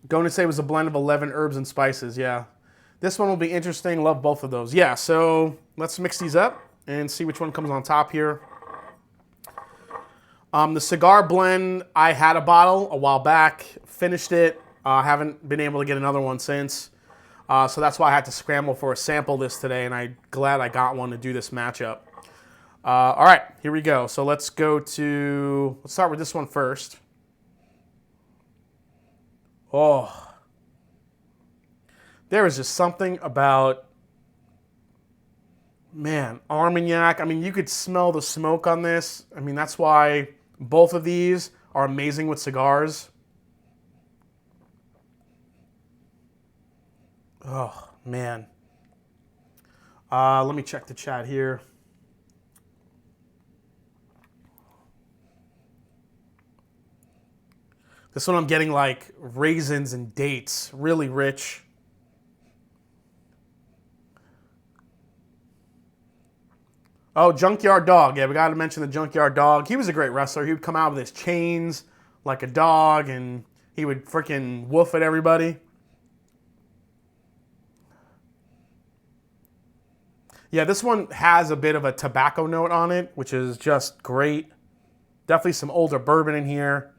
to say it was a blend of 11 herbs and spices. Yeah, this one will be interesting. Love both of those. Yeah, so let's mix these up and see which one comes on top here. The cigar blend, I had a bottle a while back, finished it. Haven't been able to get another one since. So that's why I had to scramble for a sample this today, and I'm glad I got one to do this matchup. All right, here we go. So let's start with this one first. Oh, there is just something about, man, Armagnac. I mean, you could smell the smoke on this. I mean, that's why both of these are amazing with cigars. Oh, man. Let me check the chat here. This one I'm getting like raisins and dates, really rich. Oh, Junkyard Dog. Yeah, we got to mention the Junkyard Dog. He was a great wrestler. He would come out with his chains like a dog, and he would freaking woof at everybody. Yeah, this one has a bit of a tobacco note on it, which is just great. Definitely some older bourbon in here.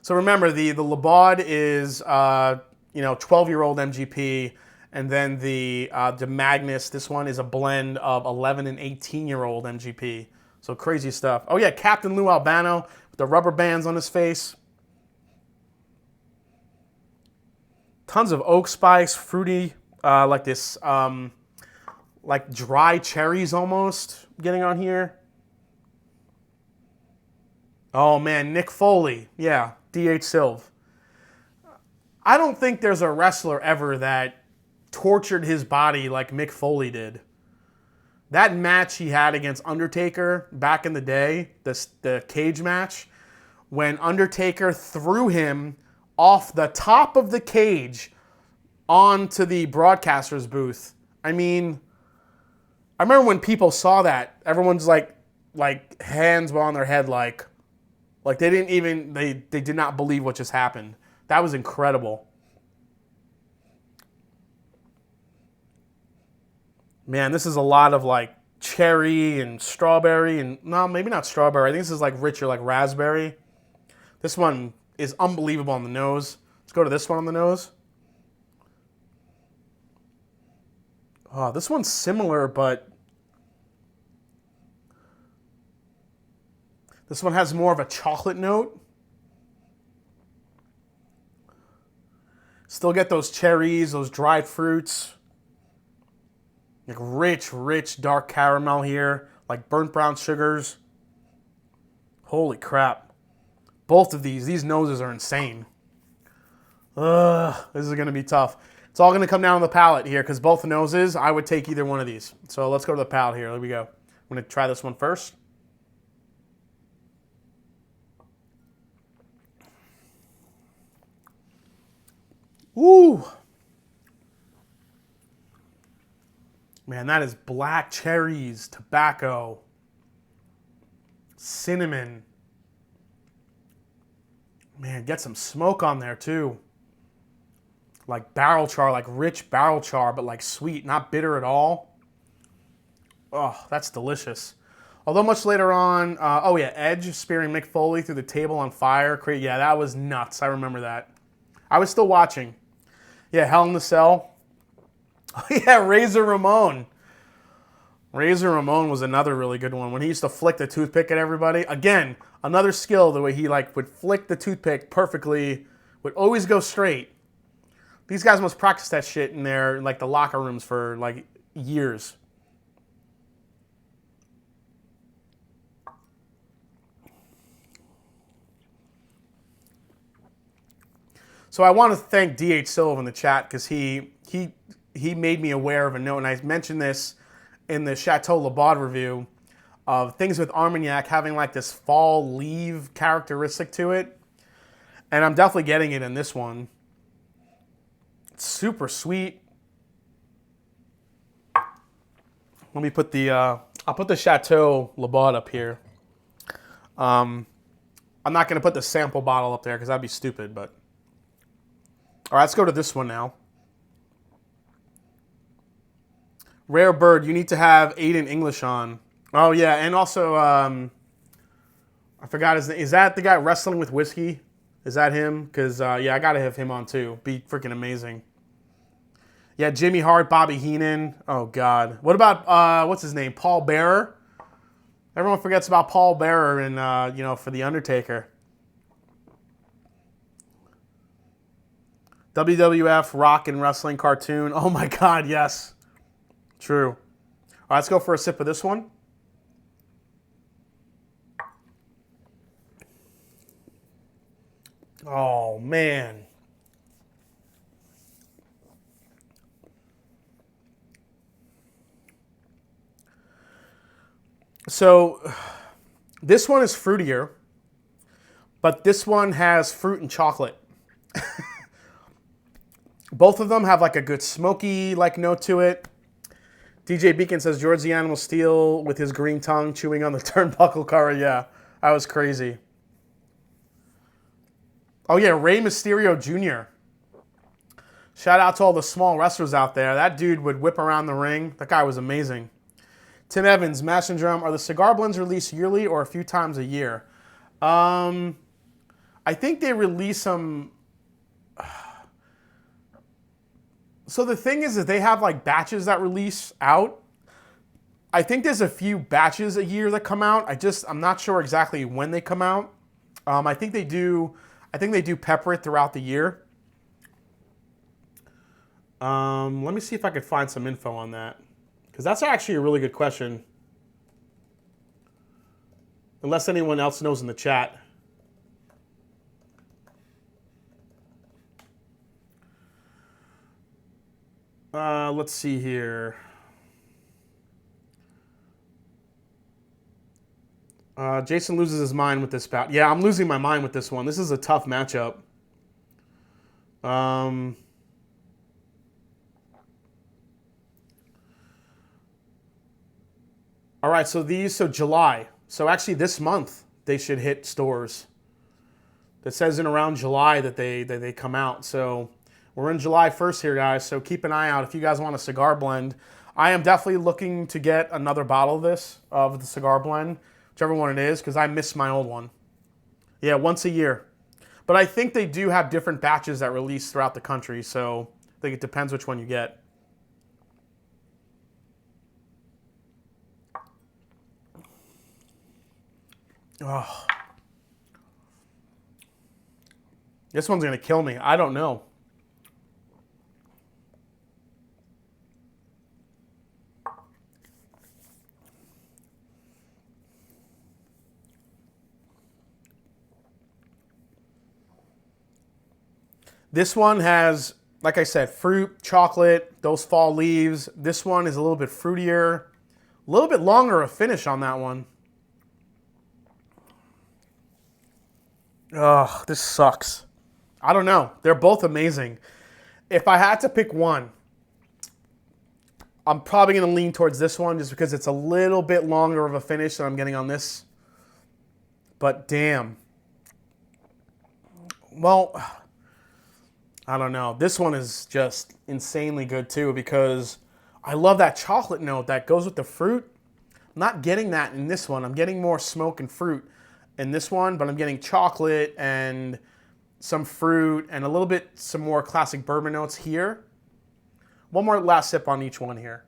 So remember, the Labaud is 12-year-old MGP, and then the Magnus, this one is a blend of 11 and 18-year-old MGP. So crazy stuff. Oh yeah, Captain Lou Albano with the rubber bands on his face. Tons of oak spice, fruity, like this, like dry cherries almost getting on here. Oh man, Nick Foley. Yeah, DH Silv. I don't think there's a wrestler ever that tortured his body like Mick Foley did. That match he had against Undertaker back in the day, the cage match, when Undertaker threw him off the top of the cage onto the broadcaster's booth. I mean, I remember when people saw that, everyone's like hands were on their head, like they did not believe what just happened. That was incredible. Man, this is a lot of like cherry and strawberry, and no, maybe not strawberry. I think this is like richer, like raspberry. This one is unbelievable on the nose. Let's go to this one on the nose. Oh, this one's similar, but this one has more of a chocolate note. Still get those cherries, those dried fruits. Like rich, dark caramel here. Like burnt brown sugars. Holy crap. Both of these noses are insane. This is going to be tough. It's all going to come down to the palate here, because both noses, I would take either one of these. So let's go to the palate here. There we go. I'm going to try this one first. Ooh. Man, that is black cherries, tobacco, cinnamon. Man, get some smoke on there too. Like barrel char, like rich barrel char, but like sweet, not bitter at all. Oh, that's delicious. Although much later on, oh yeah, Edge spearing Mick Foley through the table on fire. Yeah, that was nuts. I remember that. I was still watching. Yeah, Hell in the Cell. Oh yeah, Razor Ramon. Razor Ramon was another really good one. When he used to flick the toothpick at everybody. Again, another skill, the way he like would flick the toothpick perfectly, would always go straight. These guys must practice that shit in their like the locker rooms for like years. So I want to thank DH Silva in the chat because he made me aware of a note, and I mentioned this in the Chateau Labaud review of things with Armagnac having like this fall leaf characteristic to it, and I'm definitely getting it in this one. It's super sweet. Let me put the I'll put the Chateau Labaud up here. I'm not going to put the sample bottle up there because that'd be stupid, but. All right, let's go to this one now. Rare Bird, you need to have Aiden English on. Oh, yeah, and also, I forgot his name. Is that the guy wrestling with whiskey? Is that him? Because, yeah, I got to have him on, too. Be freaking amazing. Yeah, Jimmy Hart, Bobby Heenan. Oh, God. What about, what's his name? Paul Bearer? Everyone forgets about Paul Bearer in, you know, for The Undertaker. WWF Rock and Wrestling cartoon. Oh my God, yes. True. All right, let's go for a sip of this one. Oh, man. So, this one is fruitier, but this one has fruit and chocolate. Both of them have like a good smoky like note to it. DJ Beacon says George the Animal Steel with his green tongue chewing on the turnbuckle cover. Yeah, that was crazy. Oh yeah, Rey Mysterio Jr. Shout out to all the small wrestlers out there. That dude would whip around the ring. That guy was amazing. Tim Evans, Mash and Drum. Are the cigar blends released yearly or a few times a year? I think they release them. So the thing is that they have like batches that release out. I think there's a few batches a year that come out. I'm not sure exactly when they come out. I think they do pepper it throughout the year. Let me see if I could find some info on that. Because that's actually a really good question. Unless anyone else knows in the chat. Let's see here. Jason loses his mind with this bout. Yeah, I'm losing my mind with this one. This is a tough matchup. All right, so July. So actually this month they should hit stores. That says in around July that they come out. So we're in July 1st here, guys, so keep an eye out. If you guys want a cigar blend, I am definitely looking to get another bottle of this, of the cigar blend, whichever one it is, because I miss my old one. Yeah, once a year. But I think they do have different batches that release throughout the country, so I think it depends which one you get. Oh. This one's going to kill me. I don't know. This one has, like I said, fruit, chocolate, those fall leaves. This one is a little bit fruitier, a little bit longer of finish on that one. Ugh, this sucks. I don't know. They're both amazing. If I had to pick one, I'm probably going to lean towards this one just because it's a little bit longer of a finish than I'm getting on this. But damn. Well, I don't know. This one is just insanely good too because I love that chocolate note that goes with the fruit. I'm not getting that in this one. I'm getting more smoke and fruit in this one, but I'm getting chocolate and some fruit and a little bit some more classic bourbon notes here. One more last sip on each one here.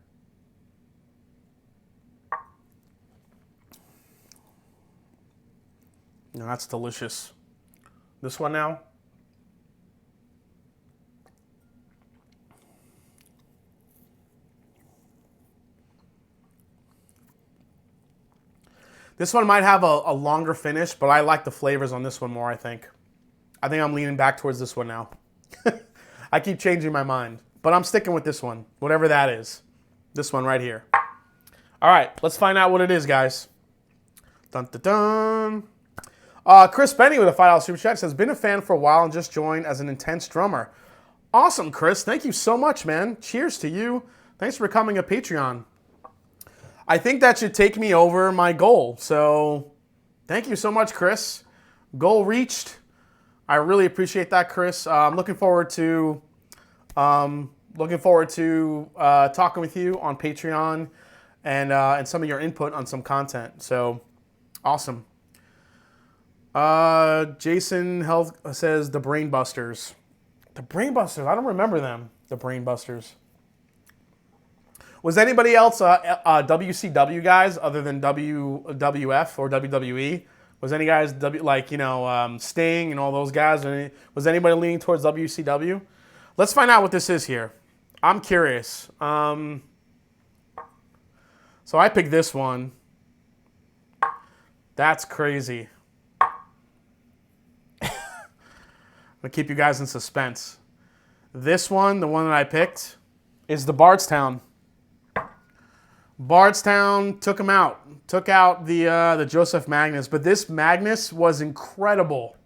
Now that's delicious. This one now. This one might have a longer finish, but I like the flavors on this one more, I think. I think I'm leaning back towards this one now. I keep changing my mind, but I'm sticking with this one, whatever that is. This one right here. All right, let's find out what it is, guys. Dun, dun, dun. Chris Benny with a $5 super chat says, been a fan for a while and just joined as an intense drummer. Awesome, Chris. Thank you so much, man. Cheers to you. Thanks for becoming a Patreon. I think that should take me over my goal. So thank you so much, Chris. Goal reached. I really appreciate that, Chris. I'm looking forward to talking with you on Patreon and some of your input on some content. So awesome. Jason Health says the Brain Busters. The Brain Busters. I don't remember them. The Brain Busters. Was anybody else WCW guys other than WWF or WWE? Was any guys Sting and all those guys? Was anybody leaning towards WCW? Let's find out what this is here. I'm curious. So I picked this one. That's crazy. I'm gonna keep you guys in suspense. This one, the one that I picked, is the Bardstown. Bardstown took him out. Took out the Joseph Magnus. But this Magnus was incredible.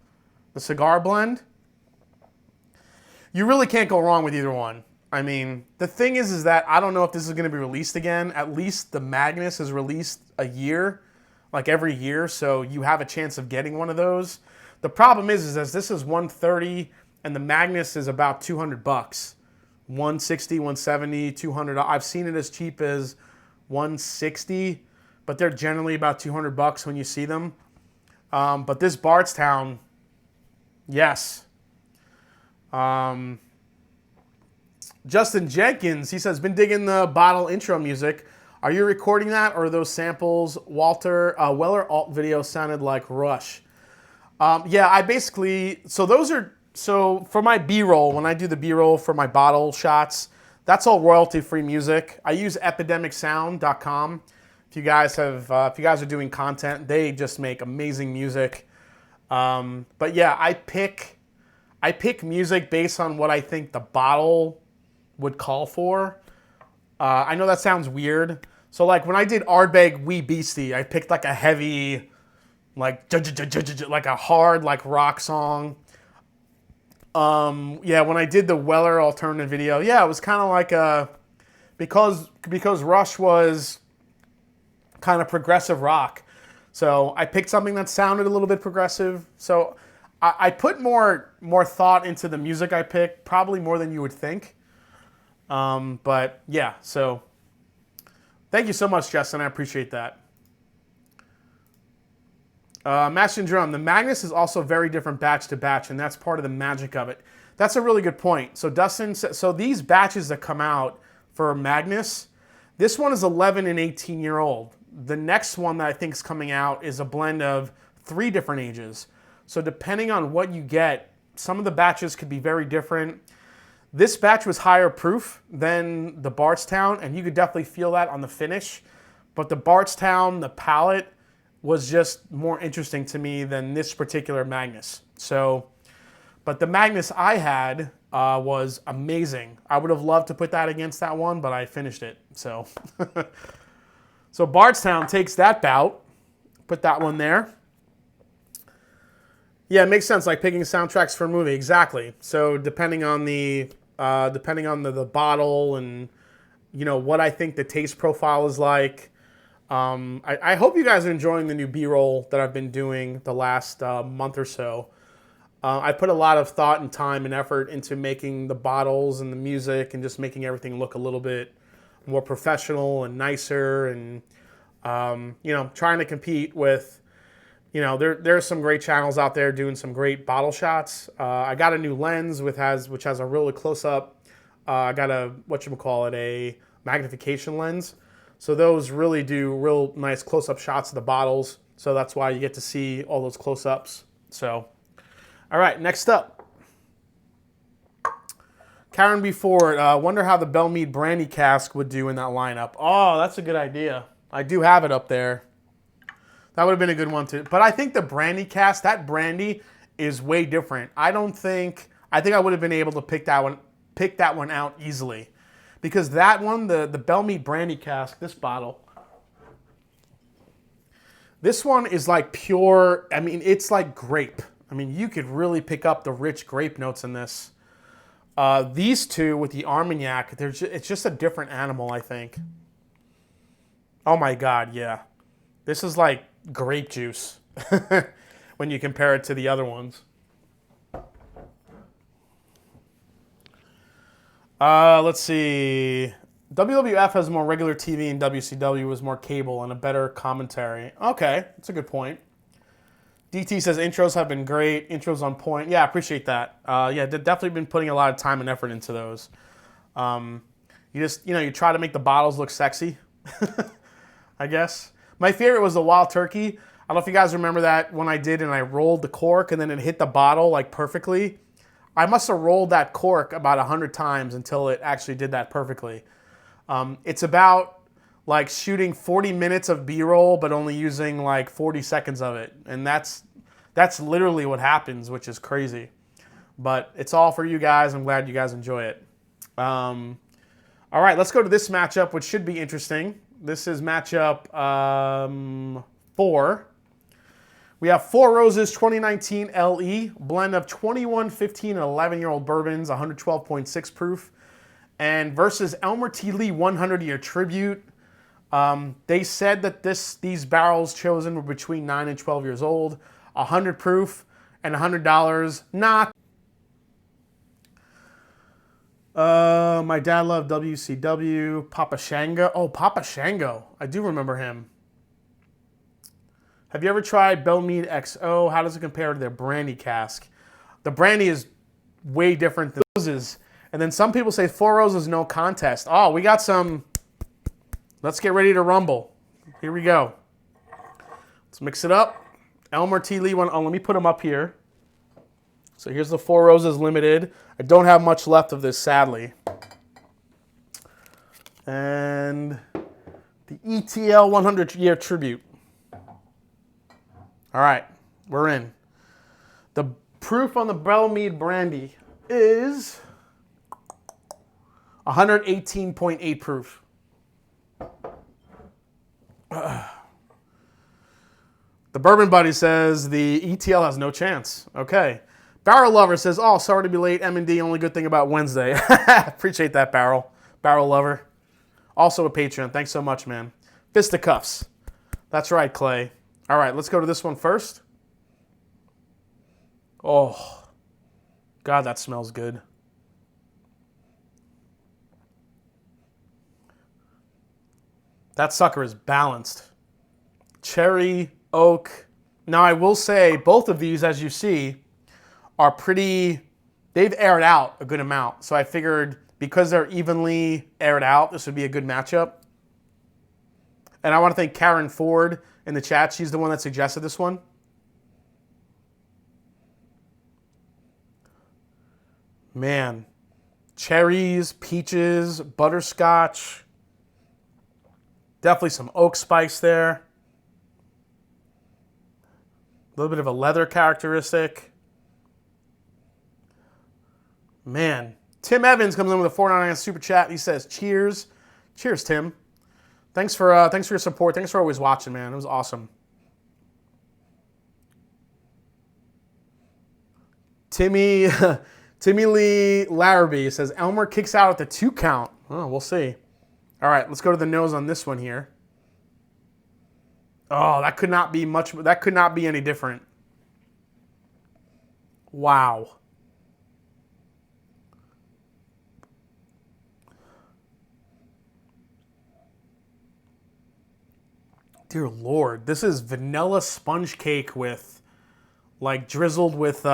The cigar blend. You really can't go wrong with either one. I mean, the thing is that I don't know if this is going to be released again. At least the Magnus is released a year, like every year. So you have a chance of getting one of those. The problem is as this is $130 and the Magnus is about $200. $160, $170, $200. I've seen it as cheap as $160, but they're generally about $200 when you see them. But this Bardstown, yes. Justin Jenkins, he says, been digging the bottle intro music. Are you recording that or are those samples? Weller alt video sounded like Rush. Yeah, I basically, so for my B-roll, when I do the B-roll for my bottle shots, that's all royalty-free music. I use epidemicsound.com. If you guys are doing content, they just make amazing music. But yeah, I pick music based on what I think the bottle would call for. I know that sounds weird. So like when I did Ardbeg Wee Beastie, I picked like a heavy, like a hard like rock song. Yeah, when I did the Weller alternative video, yeah, it was kind of like because Rush was kind of progressive rock. So I picked something that sounded a little bit progressive. So I put more thought into the music I picked, probably more than you would think. But yeah, so thank you so much, Justin. I appreciate that. Mashanddrum, the Magnus is also very different batch to batch, and that's part of the magic of it. That's a really good point. So Dustin, so these batches that come out for Magnus, this one is 11 and 18-year-old. The next one that I think is coming out is a blend of 3 different ages. So depending on what you get, some of the batches could be very different. This batch was higher proof than the Bardstown, and you could definitely feel that on the finish. But the Bardstown, the palate, was just more interesting to me than this particular Magnus. So, but the Magnus I had was amazing. I would have loved to put that against that one, but I finished it. So, so Bardstown takes that bout. Put that one there. Yeah, it makes sense. Like picking soundtracks for a movie, exactly. So depending on the bottle and what I think the taste profile is like. I hope you guys are enjoying the new B-roll that I've been doing the last month or so. I put a lot of thought and time and effort into making the bottles and the music and just making everything look a little bit more professional and nicer, and you know, trying to compete with, you know, there's some great channels out there doing some great bottle shots. I got a new lens which has a really close up. I got a a magnification lens, so those really do real nice close up shots of the bottles. So that's why you get to see all those close ups. So, all right, next up. Karen B. Ford, wonder how the Bellmead Brandy cask would do in that lineup. Oh, that's a good idea. I do have it up there. That would have been a good one too. But I think the brandy cask, that brandy is way different. I think I would have been able to pick that one out easily. Because that one, the Bellmead Brandy cask, this bottle, this one is like pure, I mean, it's like grape. I mean, you could really pick up the rich grape notes in this. These two with the Armagnac, it's just a different animal, I think. Oh my God, yeah. This is like grape juice when you compare it to the other ones. Let's see. WWF has more regular TV and WCW was more cable and a better commentary. Okay, that's a good point. DT says intros have been great. Intros on point. Yeah, I appreciate that. Yeah, they've definitely been putting a lot of time and effort into those. You try to make the bottles look sexy, I guess. My favorite was the Wild Turkey. I don't know if you guys remember that when I did and I rolled the cork and then it hit the bottle like perfectly. I must have rolled that cork about 100 times until it actually did that perfectly. It's about like shooting 40 minutes of B-roll, but only using like 40 seconds of it. And that's literally what happens, which is crazy. But it's all for you guys. I'm glad you guys enjoy it. All right, let's go to this matchup, which should be interesting. This is matchup 4. We have Four Roses 2019 LE, blend of 21, 15, and 11-year-old bourbons, 112.6 proof. And versus Elmer T. Lee 100-year tribute. They said that these barrels chosen were between 9 and 12 years old, 100 proof, and $100. Not. My dad loved WCW. Papa Shango. Oh, Papa Shango. I do remember him. Have you ever tried Bellmead XO? How does it compare to their brandy cask? The brandy is way different than Roses. And then some people say Four Roses no contest. Oh, we got some. Let's get ready to rumble. Here we go. Let's mix it up. Elmer T. Lee one. Oh, let me put them up here. So here's the Four Roses Limited. I don't have much left of this, sadly. And the ETL 100-year tribute. All right, we're in. The proof on the Bellmead Brandy is 118.8 proof. The Bourbon Buddy says the ETL has no chance. Okay. Barrel Lover says, oh, sorry to be late. M&D, only good thing about Wednesday. Appreciate that, Barrel. Barrel Lover. Also a Patreon. Thanks so much, man. Fisticuffs. That's right, Clay. All right, let's go to this one first. Oh, God, that smells good. That sucker is balanced. Cherry, oak. Now, I will say both of these, as you see, are pretty, they've aired out a good amount. So I figured because they're evenly aired out, this would be a good matchup. And I want to thank Karen Ford in the chat. She's the one that suggested this one. Man, cherries, peaches, butterscotch. Definitely some oak spice there. A little bit of a leather characteristic. Man, Tim Evans comes in with a $4.99 super chat. He says, cheers. Cheers, Tim. Thanks for your support. Thanks for always watching, man. It was awesome. Timmy Lee Larrabee says, Elmer kicks out at the 2 count. Oh, we'll see. All right, let's go to the nose on this one here. Oh, that could not be any different. Wow. Dear Lord, this is vanilla sponge cake with, like, drizzled with,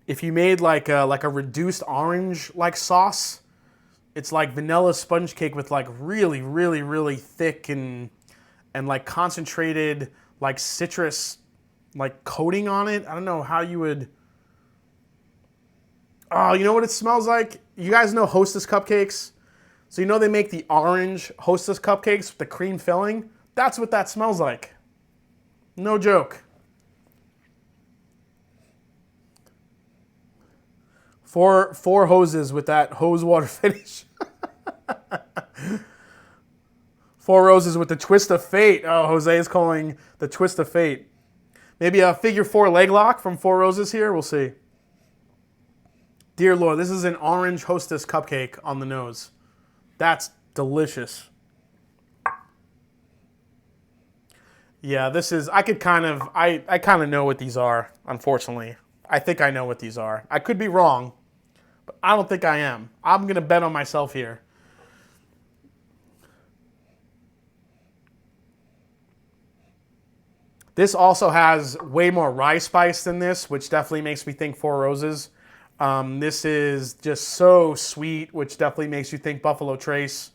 if you made like a reduced orange like sauce, it's like vanilla sponge cake with like really, really, really thick and like concentrated like citrus like coating on it. I don't know how you would. Oh, you know what it smells like? You guys know Hostess cupcakes? So you know they make the orange Hostess cupcakes with the cream filling? That's what that smells like. No joke. Four hoses with that hose water finish. Four roses with the twist of fate. Oh, Jose is calling the twist of fate. Maybe a figure four leg lock from Four Roses here. We'll see. Dear Lord, this is an orange Hostess cupcake on the nose. That's delicious. Yeah, this is, I kind of know what these are, unfortunately. I think I know what these are. I could be wrong, but I don't think I am. I'm going to bet on myself here. This also has way more rye spice than this, which definitely makes me think Four Roses. This is just so sweet, which definitely makes you think Buffalo Trace.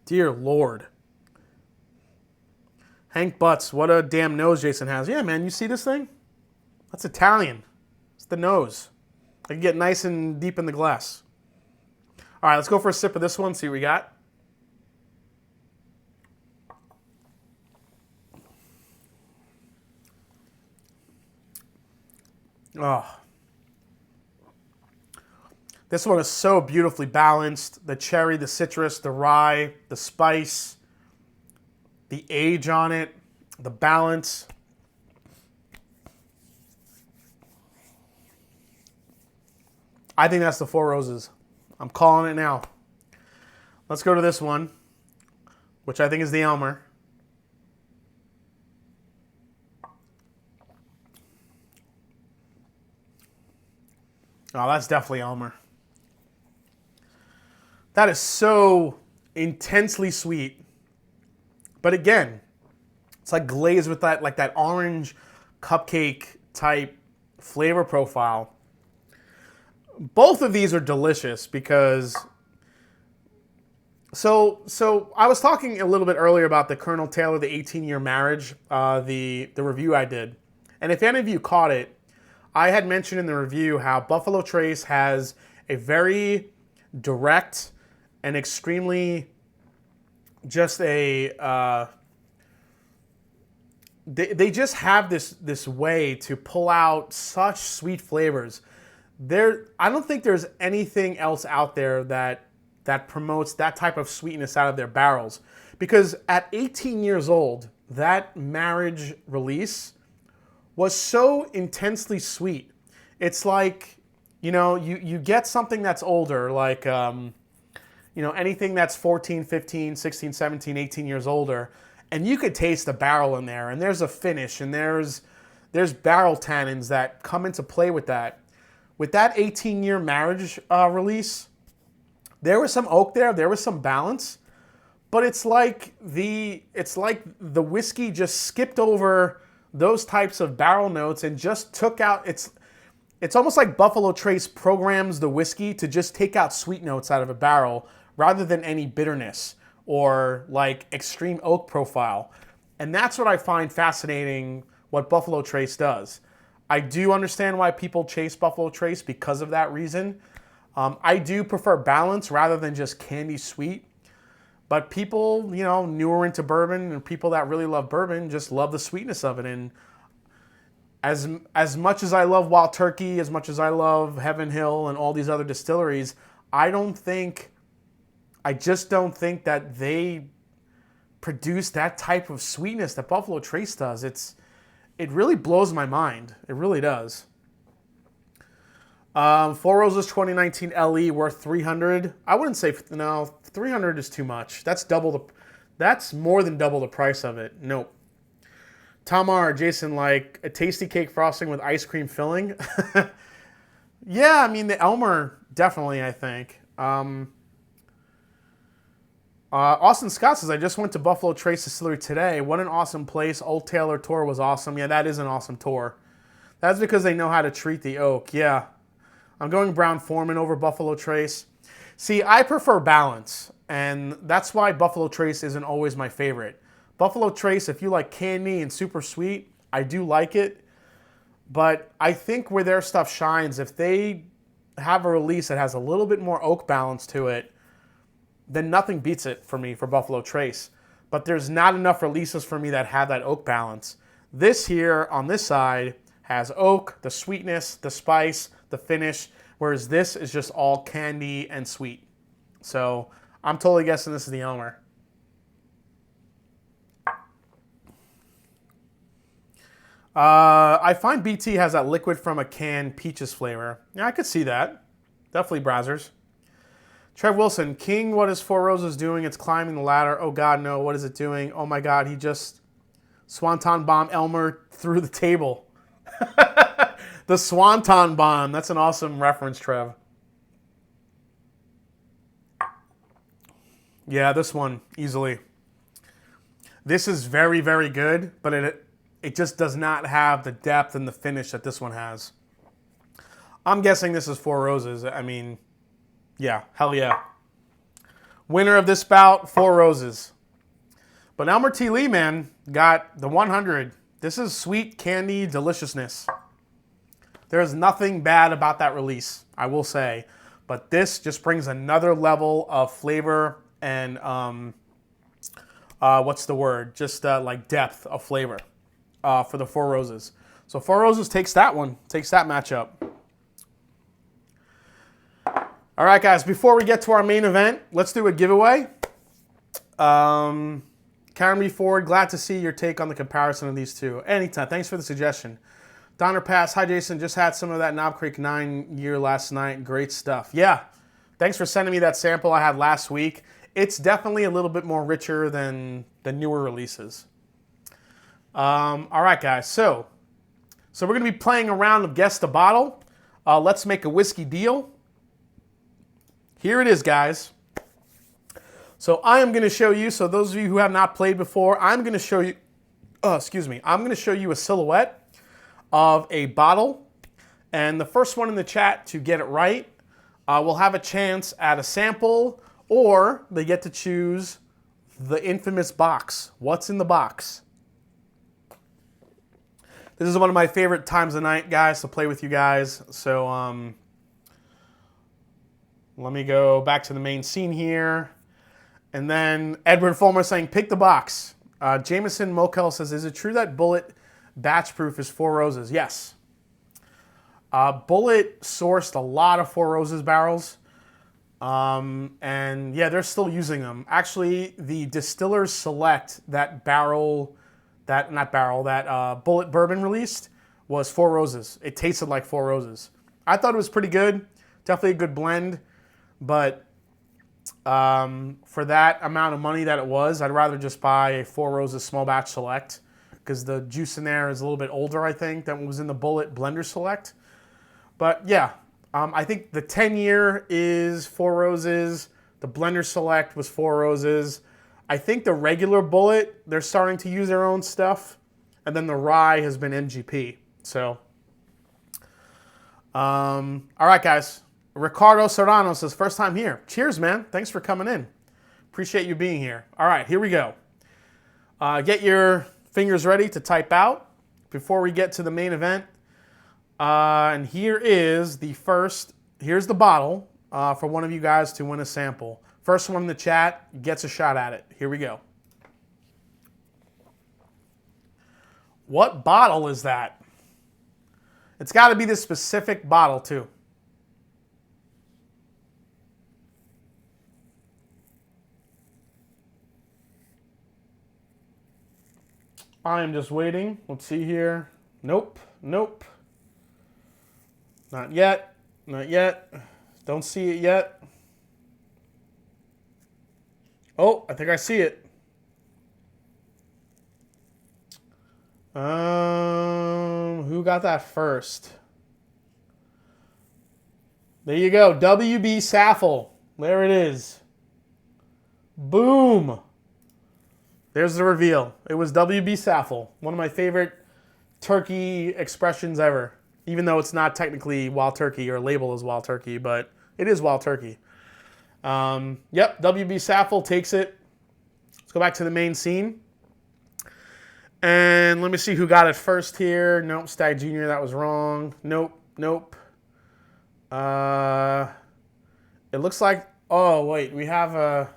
Dear Lord. Hank Butts, what a damn nose Jason has. Yeah, man, you see this thing? That's Italian. It's the nose. I can get nice and deep in the glass. All right, let's go for a sip of this one, see what we got. Oh. This one is so beautifully balanced. The cherry, the citrus, the rye, the spice, the age on it, the balance. I think that's the Four Roses. I'm calling it now. Let's go to this one, which I think is the Elmer. Oh, that's definitely Elmer. That is so intensely sweet. But again, it's like glazed with that, like that orange cupcake type flavor profile. Both of these are delicious because so I was talking a little bit earlier about the Colonel Taylor, the 18-year marriage, the review I did. And if any of you caught it, I had mentioned in the review how Buffalo Trace has a very direct and extremely just a they just have this way to pull out such sweet flavors. I don't think there's anything else out there that promotes that type of sweetness out of their barrels. Because at 18 years old, that marriage release was so intensely sweet. It's like, you get something that's older, like, anything that's 14, 15, 16, 17, 18 years older, and you could taste the barrel in there, and there's a finish, and there's barrel tannins that come into play with that. With that 18-year marriage release, there was some oak there was some balance, but it's like the whiskey just skipped over those types of barrel notes and just took out, it's almost like Buffalo Trace programs the whiskey to just take out sweet notes out of a barrel rather than any bitterness or like extreme oak profile. And that's what I find fascinating what Buffalo Trace does. I do understand why people chase Buffalo Trace because of that reason. I do prefer balance rather than just candy sweet. But people, newer into bourbon and people that really love bourbon just love the sweetness of it. And as much as I love Wild Turkey, as much as I love Heaven Hill and all these other distilleries, I just don't think that they produce that type of sweetness that Buffalo Trace does. It really blows my mind. It really does. Four Roses 2019 LE worth $300. I wouldn't say, no, $300 is too much. That's double That's more than double the price of it. Nope. Tamar, Jason, like a tasty cake frosting with ice cream filling. Yeah, I mean, the Elmer, definitely, I think. Austin Scott says, I just went to Buffalo Trace Distillery today. What an awesome place. Old Taylor tour was awesome. Yeah, that is an awesome tour. That's because they know how to treat the oak. Yeah. I'm going Brown Foreman over Buffalo Trace. See, I prefer balance, and that's why Buffalo Trace isn't always my favorite. Buffalo Trace, if you like candy and super sweet, I do like it. But I think where their stuff shines, if they have a release that has a little bit more oak balance to it, then nothing beats it for me for Buffalo Trace. But there's not enough releases for me that have that oak balance. This here on this side has oak, the sweetness, the spice, the finish, whereas this is just all candy and sweet. So I'm totally guessing this is the Elmer. I find BT has that liquid from a can peaches flavor. Yeah, I could see that. Definitely Brazzers. Trev Wilson, King, what is Four Roses doing? It's climbing the ladder. Oh, God, no. What is it doing? Oh, my God. He just Swanton Bomb Elmer through the table. The Swanton Bomb. That's an awesome reference, Trev. Yeah, this one, easily. This is very, very good, but it just does not have the depth and the finish that this one has. I'm guessing this is Four Roses. I mean, yeah, hell yeah. Winner of this bout, Four Roses. But Elmer T. Lee, man, got the 100. This is sweet candy deliciousness. There's nothing bad about that release, I will say. But this just brings another level of flavor and, what's the word? Just like depth of flavor for the Four Roses. So Four Roses takes that one, takes that matchup. All right, guys, before we get to our main event, let's do a giveaway. Karen B. Ford, glad to see your take on the comparison of these two. Anytime. Thanks for the suggestion. Donner Pass, hi, Jason. Just had some of that Knob Creek 9-year last night. Great stuff. Yeah, thanks for sending me that sample I had last week. It's definitely a little bit more richer than the newer releases. All right, guys. So we're going to be playing a round of Guess the Bottle. Let's make a whiskey deal. Here it is, guys. So I am going to show you, so those of you who have not played before, I'm going to show you, I'm going to show you a silhouette of a bottle. And the first one in the chat to get it right will have a chance at a sample, or they get to choose the infamous box. What's in the box? This is one of my favorite times of night, guys, to play with you guys. So, let me go back to the main scene here. And then Edward Fulmer saying, pick the box. Jameson Mokel says, is it true that Bullet batch proof is Four Roses? Yes. Bullet sourced a lot of Four Roses barrels. And yeah, they're still using them. Actually, the Distillers Select, that Bullet Bourbon released was Four Roses. It tasted like Four Roses. I thought it was pretty good. Definitely a good blend. But for that amount of money that it was, I'd rather just buy a Four Roses Small Batch Select because the juice in there is a little bit older, I think, than what was in the Bullet Blender Select. But yeah, I think the 10-year is Four Roses. The Blender Select was Four Roses. I think the regular Bullet, they're starting to use their own stuff. And then the Rye has been MGP. So, all right, guys. Ricardo Serrano says, first time here. Cheers, man. Thanks for coming in. Appreciate you being here. All right, here we go. Get your fingers ready to type out before we get to the main event. And here is here's the bottle for one of you guys to win a sample. First one in the chat gets a shot at it. Here we go. What bottle is that? It's got to be this specific bottle, too. I am just waiting. Let's see here. Nope. Nope. Not yet. Not yet. Don't see it yet. Oh, I think I see it. Who got that first? There you go. WB Saffel. There it is. Boom. There's the reveal. It was WB Saffel. One of my favorite turkey expressions ever. Even though it's not technically wild turkey or labeled as wild turkey, but it is wild turkey. Yep, WB Saffel takes it. Let's go back to the main scene. And let me see who got it first here. Nope, Stag Jr., that was wrong. Nope. It looks like, oh, wait, we have a...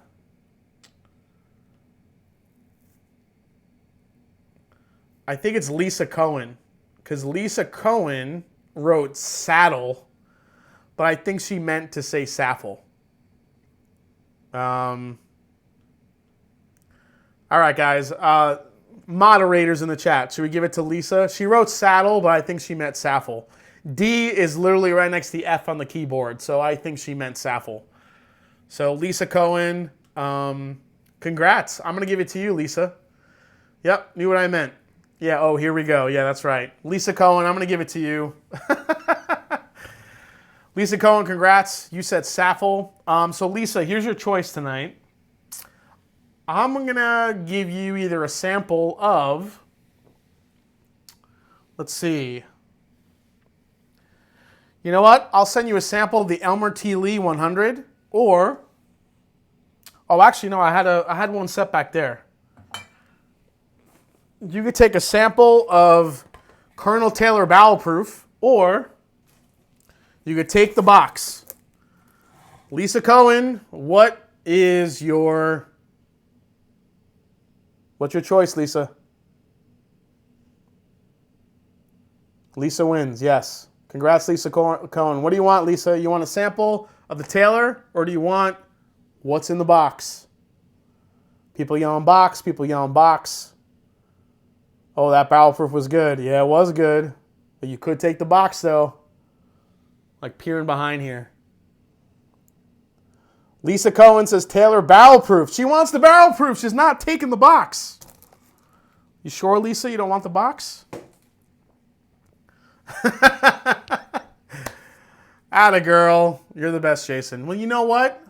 I think it's Lisa Cohen, because Lisa Cohen wrote saddle, but I think she meant to say Saffel. All right, guys. Moderators in the chat. Should we give it to Lisa? She wrote saddle, but I think she meant Saffel. D is literally right next to the F on the keyboard, so I think she meant Saffel. So Lisa Cohen, congrats. I'm going to give it to you, Lisa. Yep, knew what I meant. Yeah, oh, here we go. Yeah, that's right. Lisa Cohen, I'm going to give it to you. Lisa Cohen, congrats. You said Saffel. So Lisa, here's your choice tonight. I'm going to give you either a sample of, let's see. You know what? I'll send you a sample of the Elmer T. Lee 100, or, oh, actually, no, I had one set back there. You could take a sample of Colonel Taylor Barrel Proof, or you could take the box. Lisa Cohen, what's your choice, Lisa? Lisa wins, yes. Congrats, Lisa Cohen. What do you want, Lisa? You want a sample of the Taylor, or do you want what's in the box? People yelling box, people yelling box. Oh, that barrel proof was good. Yeah, it was good. But you could take the box, though. Like peering behind here. Lisa Cohen says Taylor barrel proof. She wants the barrel proof. She's not taking the box. You sure, Lisa, you don't want the box? Atta girl. You're the best, Jason. Well, you know what?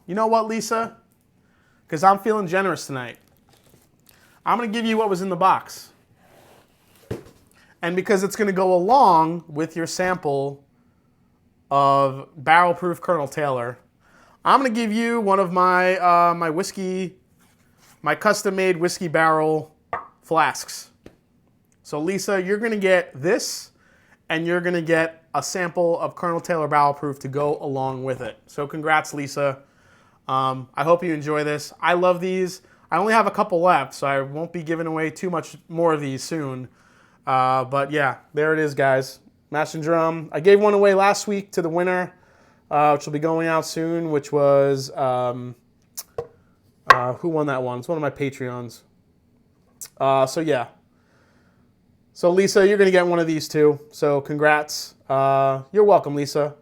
You know what, Lisa? Because I'm feeling generous tonight. I'm going to give you what was in the box. And because it's going to go along with your sample of barrel proof Colonel Taylor, I'm going to give you one of my my custom-made whiskey barrel flasks. So Lisa, you're going to get this, and you're going to get a sample of Colonel Taylor Barrel Proof to go along with it. So congrats, Lisa. I hope you enjoy this. I love these. I only have a couple left, so I won't be giving away too much more of these soon. But yeah, there it is, guys. Mash and Drum. I gave one away last week to the winner, which will be going out soon, which was, who won that one? It's one of my Patreons. So yeah. So Lisa, you're going to get one of these too. So congrats. You're welcome, Lisa.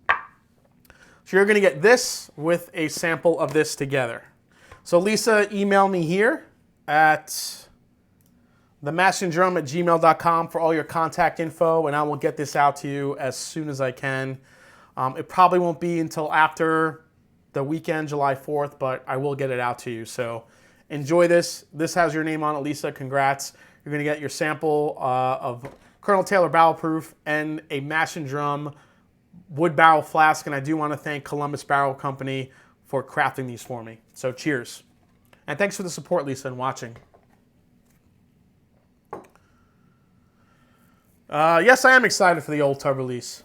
So you're going to get this with a sample of this together. So Lisa, email me here at themashanddrum@gmail.com for all your contact info, and I will get this out to you as soon as I can. It probably won't be until after the weekend, July 4th, but I will get it out to you. So enjoy this. This has your name on it, Lisa. Congrats. You're going to get your sample of Colonel Taylor Barrel Proof and a Mash and Drum wood barrel flask, and I do want to thank Columbus Barrel Company for crafting these for me. So cheers. And thanks for the support, Lisa, and watching. Yes, I am excited for the old tub release.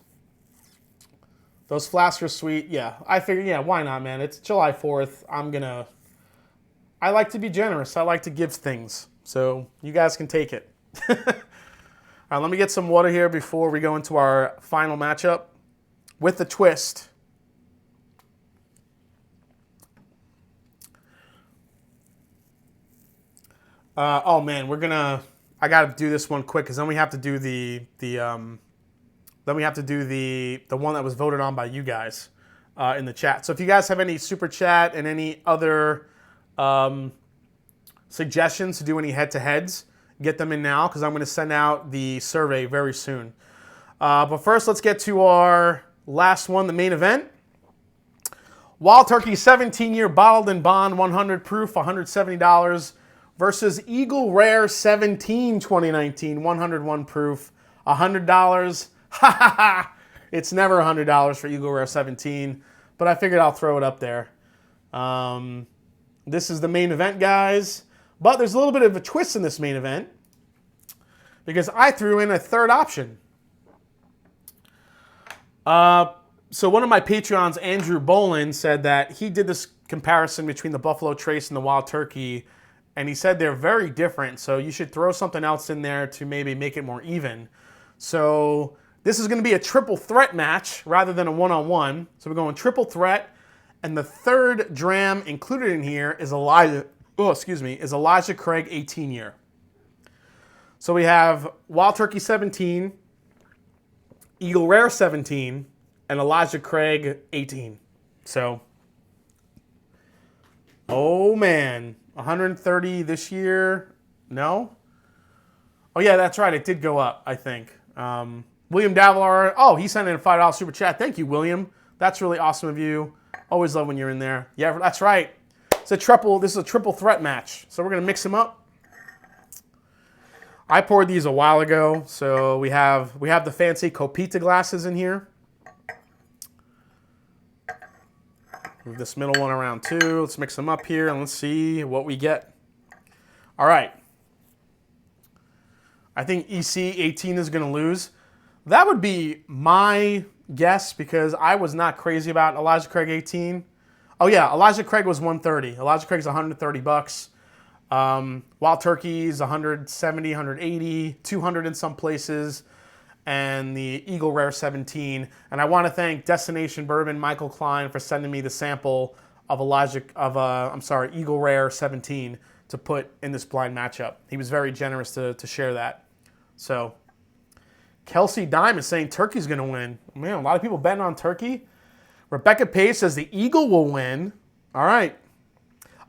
Those flasks are sweet. Yeah, I figured, yeah, why not, man? It's July 4th. I like to be generous. I like to give things. So you guys can take it. All right, let me get some water here before we go into our final matchup with the twist. Oh man, I gotta do this one quick because then we have to do the one that was voted on by you guys in the chat. So if you guys have any super chat and any other suggestions to do any head-to-heads, get them in now because I'm going to send out the survey very soon. But first, let's get to our last one, the main event. Wild Turkey 17-year bottled and bond, 100 proof, $170 versus Eagle Rare 17 2019, 101 proof, $100. Ha ha ha! It's never $100 for Eagle Rare 17, but I figured I'll throw it up there. This is the main event, guys. But there's a little bit of a twist in this main event because I threw in a third option. So one of my Patreons, Andrew Bolin, said that he did this comparison between the Buffalo Trace and the Wild Turkey, and he said they're very different, so you should throw something else in there to maybe make it more even. So this is going to be a triple threat match rather than a one-on-one. So we're going triple threat, and the third dram included in here is Elijah Craig 18-year. So we have Wild Turkey 17, Eagle Rare 17, and Elijah Craig 18. So, oh man, 130 this year. No? Oh yeah, that's right. It did go up, I think. William Davalar. Oh, he sent in a $5 super chat. Thank you, William. That's really awesome of you. Always love when you're in there. Yeah, that's right. It's a triple. This is a triple threat match. So we're gonna mix them up. I poured these a while ago, so we have the fancy Copita glasses in here. Move this middle one around too. Let's mix them up here and let's see what we get. All right. I think EC 18 is going to lose. That would be my guess because I was not crazy about Elijah Craig 18. Oh yeah, Elijah Craig was 130. Elijah Craig's 130 bucks. Wild Turkey's 170, 180, 200 in some places. And the Eagle Rare 17. And I want to thank Destination Bourbon, Michael Klein, for sending me the sample of Eagle Rare 17 to put in this blind matchup. He was very generous to share that. So, Kelsey Dime is saying Turkey's going to win. Man, a lot of people betting on Turkey. Rebecca Page says the Eagle will win. All right.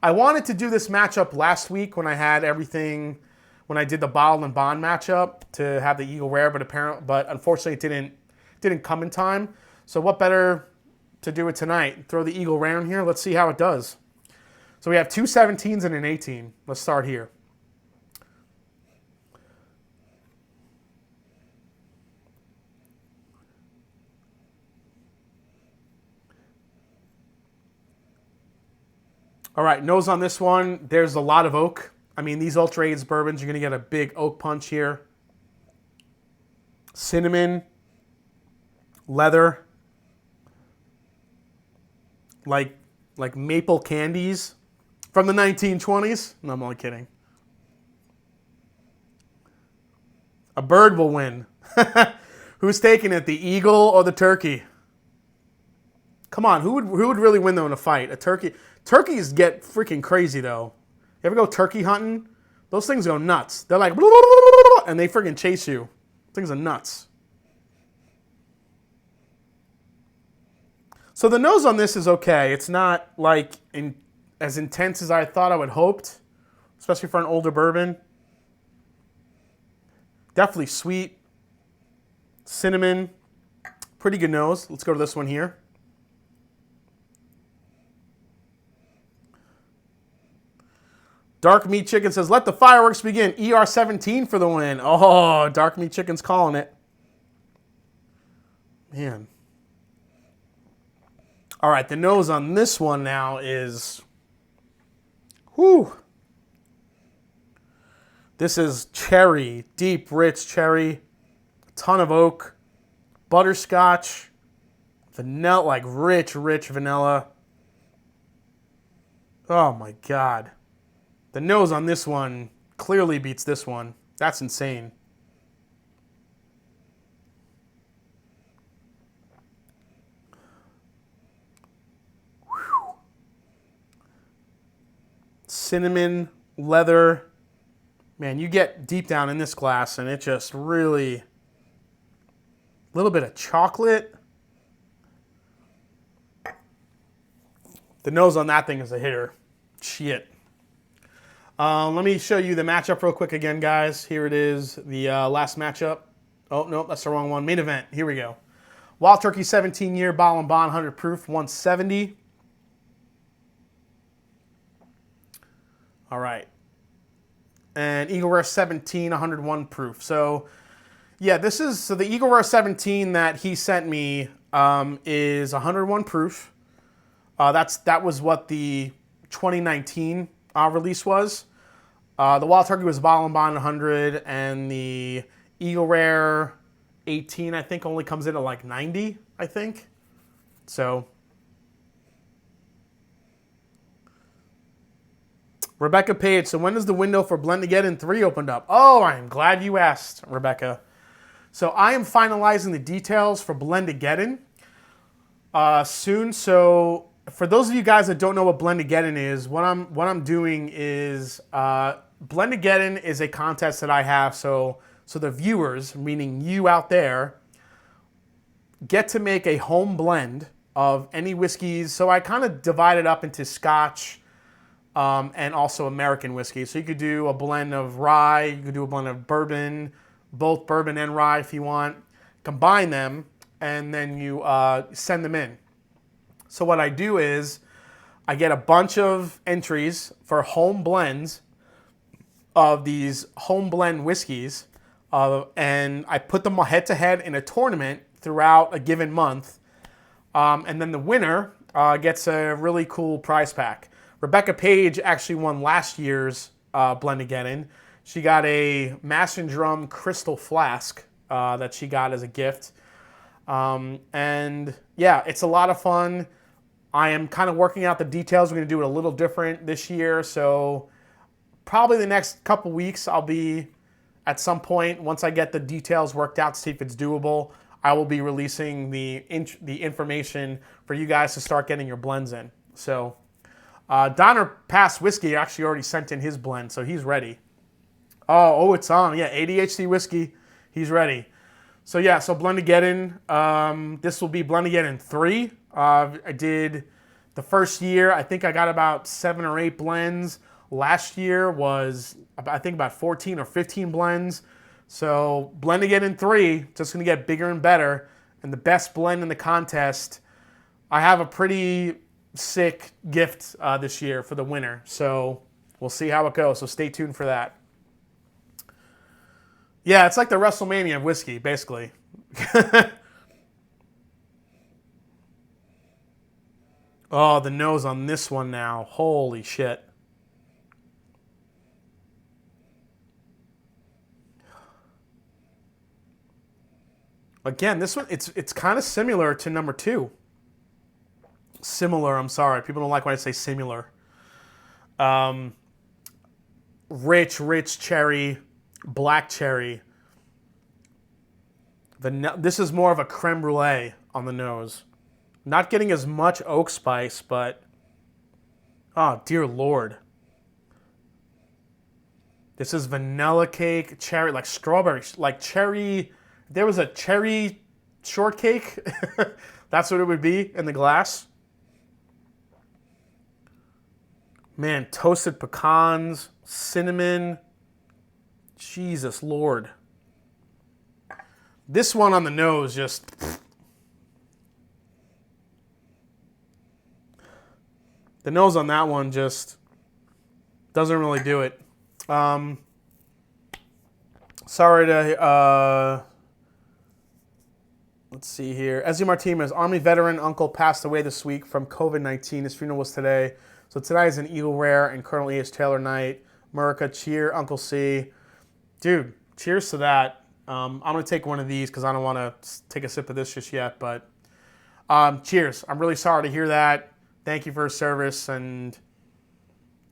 I wanted to do this matchup last week when I had everything... when I did the bottled and bond matchup to have the Eagle Rare, but unfortunately it didn't come in time. So what better to do it tonight? Throw the Eagle Rare in here. Let's see how it does. So we have two 17s and an 18. Let's start here. All right, nose on this one. There's a lot of oak. I mean, these ultra-aged bourbons, you're going to get a big oak punch here. Cinnamon, leather, like maple candies from the 1920s. No, I'm only kidding. A bird will win. Who's taking it, the eagle or the turkey? Come on, who would really win though in a fight? A turkey? Turkeys get freaking crazy though. You ever go turkey hunting? Those things go nuts. They're like, and they freaking chase you. Things are nuts. So the nose on this is okay. It's not like as intense as I thought I would hoped, especially for an older bourbon. Definitely sweet. Cinnamon. Pretty good nose. Let's go to this one here. Dark Meat Chicken says, let the fireworks begin. ER17 for the win. Oh, Dark Meat Chicken's calling it. Man. All right, the nose on this one now is... whew. This is cherry, deep, rich cherry. A ton of oak. Butterscotch. Vanilla, like rich vanilla. Oh my God. The nose on this one clearly beats this one. That's insane. Whew. Cinnamon, leather. Man, you get deep down in this glass and it just really... a little bit of chocolate. The nose on that thing is a hitter. Shit. Let me show you the matchup real quick again, guys. Here it is, the last matchup. Oh, no, that's the wrong one. Main event. Here we go. Wild Turkey 17-year, bottle and bond, 100 proof, 170. All right. And Eagle Rare 17, 101 proof. So, yeah, so the Eagle Rare 17 that he sent me is 101 proof. That was what the 2019 release was. The Wild Turkey was bottle and bond 100, and the Eagle Rare 18, I think, only comes in at like 90, I think. So, Rebecca Page, so when does the window for Blend-A-Geddon 3 opened up? Oh, I'm glad you asked, Rebecca. So I am finalizing the details for Blend-A-Geddon soon. So for those of you guys that don't know what Blend-A-Geddon is, what I'm doing is Blend-A-Geddon is a contest that I have. So the viewers, meaning you out there, get to make a home blend of any whiskeys. So I kind of divide it up into Scotch and also American whiskey. So you could do a blend of rye, you could do a blend of bourbon, both bourbon and rye if you want. Combine them, and then you send them in. So what I do is I get a bunch of entries for home blends of these home blend whiskeys, and I put them head-to-head in a tournament throughout a given month. And then the winner gets a really cool prize pack. Rebecca Page actually won last year's Blend-A-Geddon. She got a MASHNDRUM crystal flask that she got as a gift. And yeah, it's a lot of fun. I am kind of working out the details. We're going to do it a little different this year. So probably the next couple weeks, I'll be at some point, once I get the details worked out to see if it's doable, I will be releasing the information for you guys to start getting your blends in. So Donner Pass Whiskey actually already sent in his blend, so he's ready. Oh, it's on. Yeah, ADHD Whiskey. He's ready. So yeah, so Blend-A-Geddon. This will be Blend-A-Geddon 3. I did the first year, I think I got about 7 or 8 blends. Last year was, I think, about 14 or 15 blends. So Blend-A-Geddon 3, just going to get bigger and better. And the best blend in the contest, I have a pretty sick gift this year for the winner. So we'll see how it goes. So stay tuned for that. Yeah, it's like the WrestleMania of whiskey, basically. Oh, the nose on this one now. Holy shit. Again, this one, it's kind of similar to number 2. Similar, I'm sorry. People don't like when I say similar. Rich cherry, black cherry. This is more of a creme brulee on the nose. Not getting as much oak spice, but oh, dear Lord. This is vanilla cake, cherry, like strawberry, like cherry. There was a cherry shortcake. That's what it would be in the glass. Man, toasted pecans, cinnamon. Jesus Lord. This one on the nose just... The nose on that one just doesn't really do it. Sorry to... let's see here. Ezzy Martinez, Army veteran uncle, passed away this week from COVID-19. His funeral was today. So tonight is an Eagle Rare and currently is Taylor night. Murica, cheer, Uncle C. Dude, cheers to that. I'm going to take one of these because I don't want to take a sip of this just yet. But cheers. I'm really sorry to hear that. Thank you for his service. And,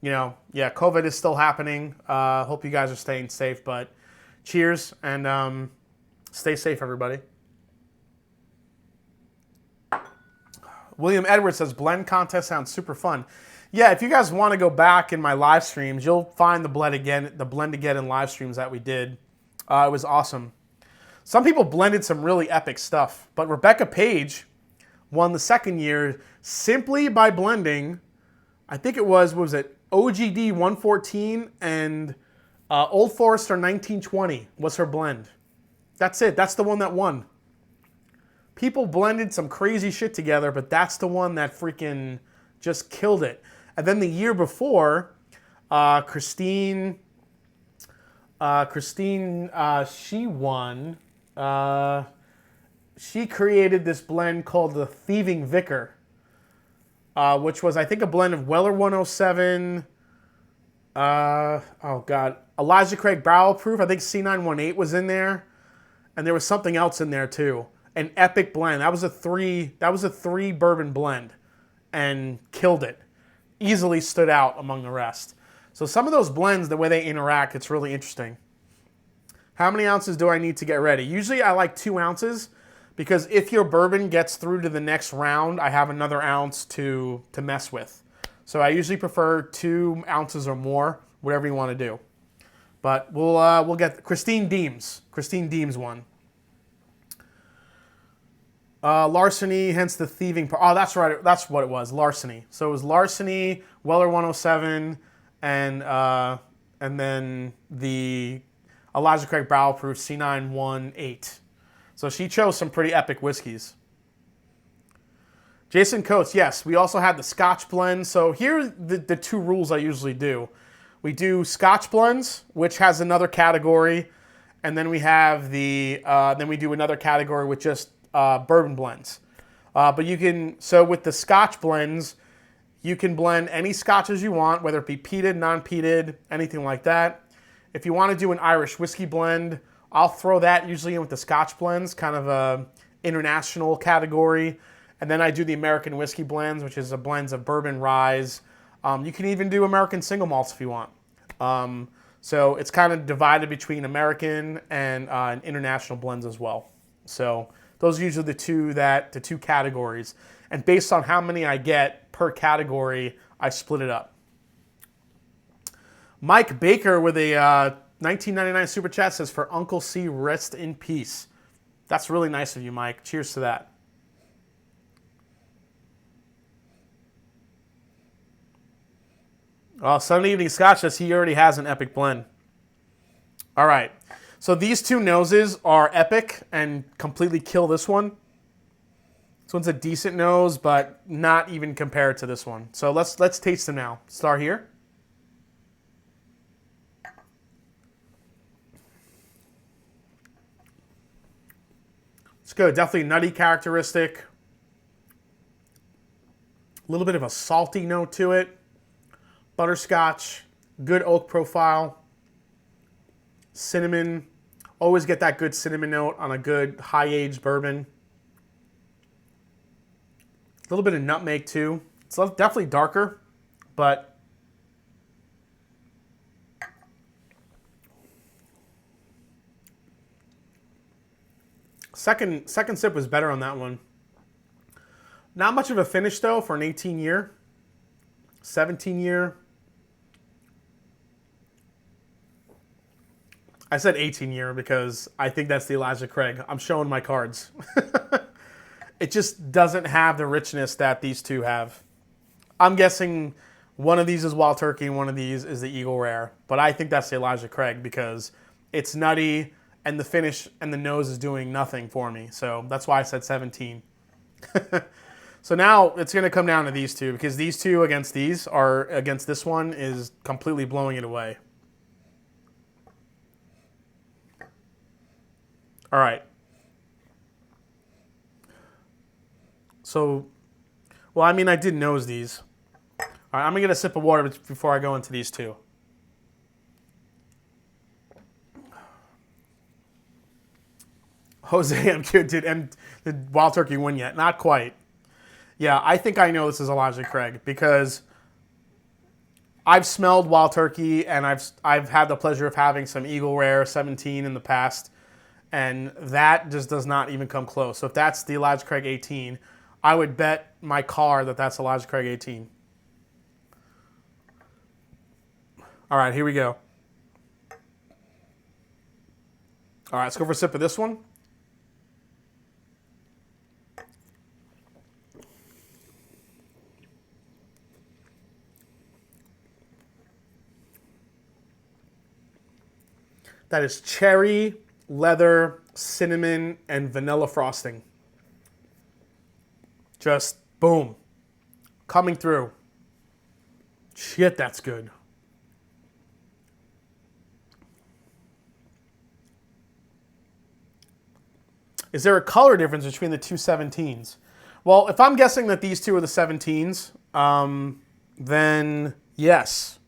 you know, yeah, COVID is still happening. Hope you guys are staying safe. But cheers and stay safe, everybody. William Edwards says, blend contest sounds super fun. Yeah, if you guys want to go back in my live streams, you'll find the Blend-A-Geddon live streams that we did. It was awesome. Some people blended some really epic stuff, but Rebecca Page won the second year simply by blending, I think it was, what was it, OGD 114 and Old Forester 1920 was her blend. That's it. That's the one that won. People blended some crazy shit together, but that's the one that freaking just killed it. And then the year before, Christine, she won. She created this blend called the Thieving Vicar, which was, I think, a blend of Weller 107, Elijah Craig Barrel Proof. I think C918 was in there, and there was something else in there too. An epic blend. That was a three bourbon blend, and killed it. Easily stood out among the rest. So some of those blends, the way they interact, it's really interesting. How many ounces do I need to get ready? Usually I like 2 ounces, because if your bourbon gets through to the next round, I have another ounce to mess with. So I usually prefer 2 ounces or more, whatever you want to do. But we'll get Christine Deems. Christine Deems won. Larceny, hence the thieving part. Oh, that's right. That's what it was. Larceny. So it was Larceny, Weller 107, and then the Elijah Craig Barrel Proof C918. So she chose some pretty epic whiskeys. Jason Coates, yes. We also had the Scotch blend. So here are the 2 rules I usually do. We do Scotch blends, which has another category, and then we have then we do another category with just bourbon blends. But you can, so with the Scotch blends, you can blend any scotches you want, whether it be peated, non-peated, anything like that. If you want to do an Irish whiskey blend, I'll throw that usually in with the Scotch blends, kind of a international category. And then I do the American whiskey blends, which is a blends of bourbon, rye. You can even do American single malts if you want. So it's kind of divided between American and international blends as well. So those are usually the two categories. And based on how many I get per category, I split it up. Mike Baker with a 1999 Super Chat says, for Uncle C, rest in peace. That's really nice of you, Mike. Cheers to that. Well, Sunday Evening Scotch says he already has an epic blend. All right. So these 2 noses are epic and completely kill this one. This one's a decent nose, but not even compared to this one. So let's taste them now. Start here. It's good. Definitely nutty characteristic. A little bit of a salty note to it. Butterscotch. Good oak profile. Cinnamon. Always get that good cinnamon note on a good high-aged bourbon. A little bit of nutmeg too. It's definitely darker, but second sip was better on that one. Not much of a finish though for an 18-year, 17-year. I said 18-year because I think that's the Elijah Craig. I'm showing my cards. It just doesn't have the richness that these 2 have. I'm guessing one of these is Wild Turkey and one of these is the Eagle Rare. But I think that's the Elijah Craig because it's nutty and the finish and the nose is doing nothing for me. So that's why I said 17. So now it's going to come down to these 2 because these 2 against this one is completely blowing it away. All right. So, well, I mean, I did nose these. All right, I'm going to get a sip of water before I go into these 2. Jose, I'm cute. Did Wild Turkey win yet? Not quite. Yeah, I think I know this is Elijah Craig because I've smelled Wild Turkey and I've had the pleasure of having some Eagle Rare 17 in the past, and that just does not even come close. So if that's the Elijah Craig 18, I would bet my car that that's Elijah Craig 18. All right, here we go. All right, let's go for a sip of this one. That is cherry, leather, cinnamon, and vanilla frosting. Just boom. Coming through. Shit, that's good. Is there a color difference between the two 17s? Well, if I'm guessing that these two are the 17s, then yes.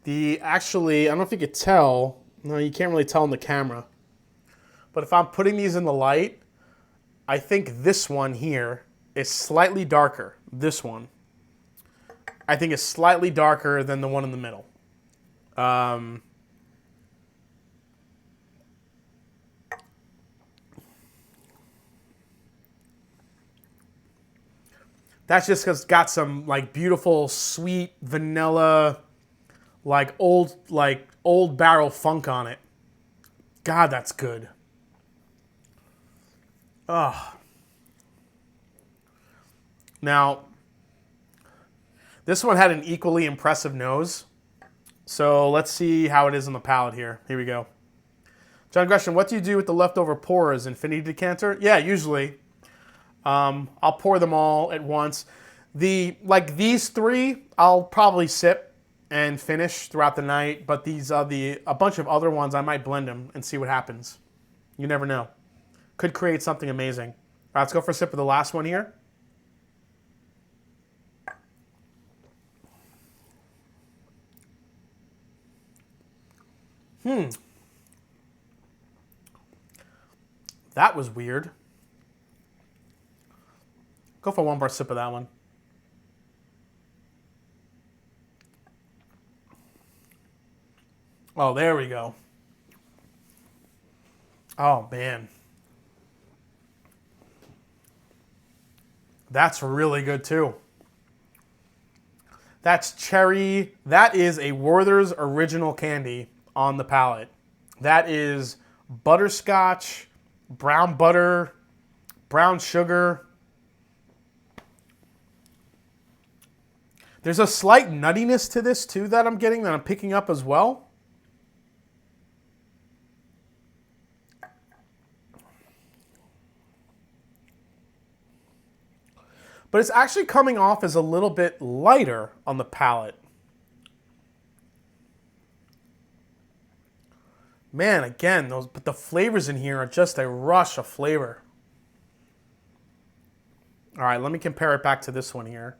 Actually, I don't know if you could tell. No, you can't really tell in the camera. But if I'm putting these in the light, I think this one here is slightly darker. This one, I think, is slightly darker than the one in the middle. That's just because it's got some like beautiful, sweet vanilla, like old barrel funk on it. God, that's good. Ugh. Now, this one had an equally impressive nose. So let's see how it is on the palate here. Here we go. John Gresham, what do you do with the leftover pourers? Infinity decanter? Yeah, usually. I'll pour them all at once. These three, I'll probably sip and finish throughout the night. But these are a bunch of other ones, I might blend them and see what happens. You never know. Could create something amazing. All right, let's go for a sip of the last one here. That was weird. Go for one more sip of that one. Oh, there we go. Oh, man. That's really good, too. That's cherry. That is a Werther's Original Candy on the palate. That is butterscotch, brown butter, brown sugar. There's a slight nuttiness to this, too, that I'm getting, that I'm picking up as well. But it's actually coming off as a little bit lighter on the palate. Man, again, but the flavors in here are just a rush of flavor. All right, let me compare it back to this one here.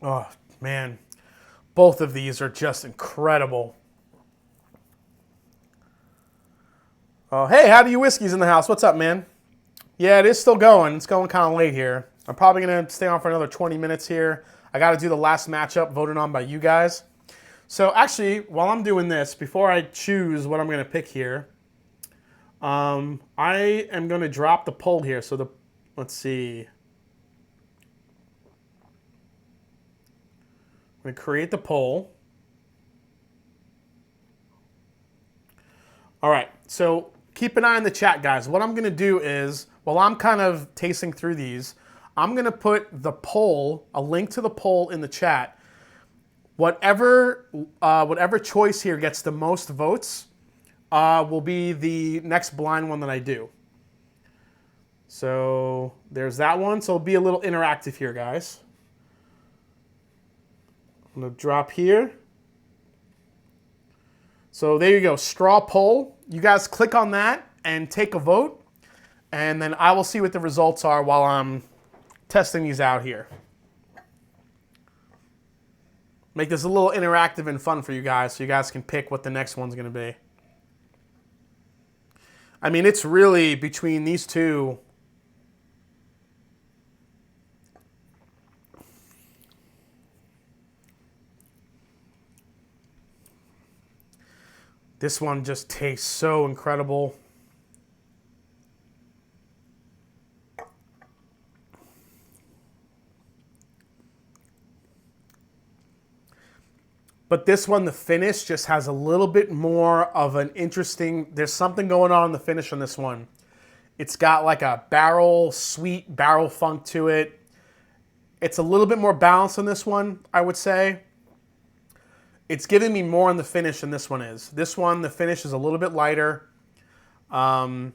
Oh, man. Both of these are just incredible. Oh, hey, How Do You Whiskey's in the house. What's up, man? Yeah, it is still going. It's going kind of late here. I'm probably going to stay on for another 20 minutes here. I got to do the last matchup voted on by you guys. So actually, while I'm doing this, before I choose what I'm going to pick here, I am going to drop the poll here. So let's see. I'm going to create the poll. All right, so keep an eye on the chat, guys. What I'm going to do is, while I'm kind of tasting through these, I'm going to put the poll, a link to the poll in the chat. Whatever choice here gets the most votes will be the next blind one that I do. So there's that one. So it'll be a little interactive here, guys. I'm going to drop here. So there you go, straw poll. You guys click on that and take a vote. And then I will see what the results are while I'm testing these out here. Make this a little interactive and fun for you guys so you guys can pick what the next one's going to be. I mean, it's really between these two. This one just tastes so incredible. But this one, the finish just has a little bit more of an interesting, there's something going on in the finish on this one. It's got like a sweet barrel funk to it. It's a little bit more balanced on this one, I would say. It's giving me more on the finish than this one is. This one, the finish is a little bit lighter. And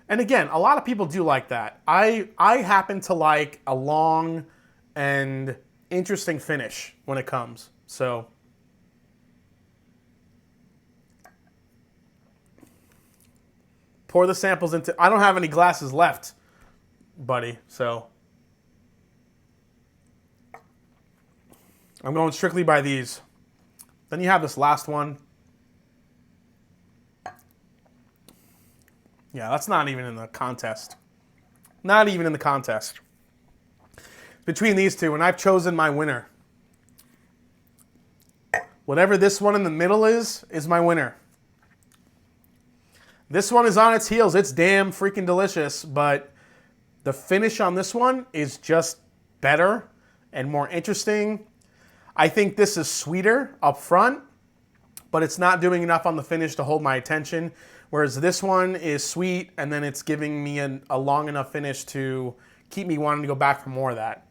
again, a lot of people do like that. I happen to like a long and interesting finish when it comes. So pour the samples into... I don't have any glasses left, buddy, so I'm going strictly by these. Then you have this last one. Yeah, that's not even in the contest. Not even in the contest. Between these two, and I've chosen my winner. Whatever this one in the middle is my winner. This one is on its heels. It's damn freaking delicious, but the finish on this one is just better and more interesting. I think this is sweeter up front, but it's not doing enough on the finish to hold my attention. Whereas this one is sweet, and then it's giving me a long enough finish to keep me wanting to go back for more of that.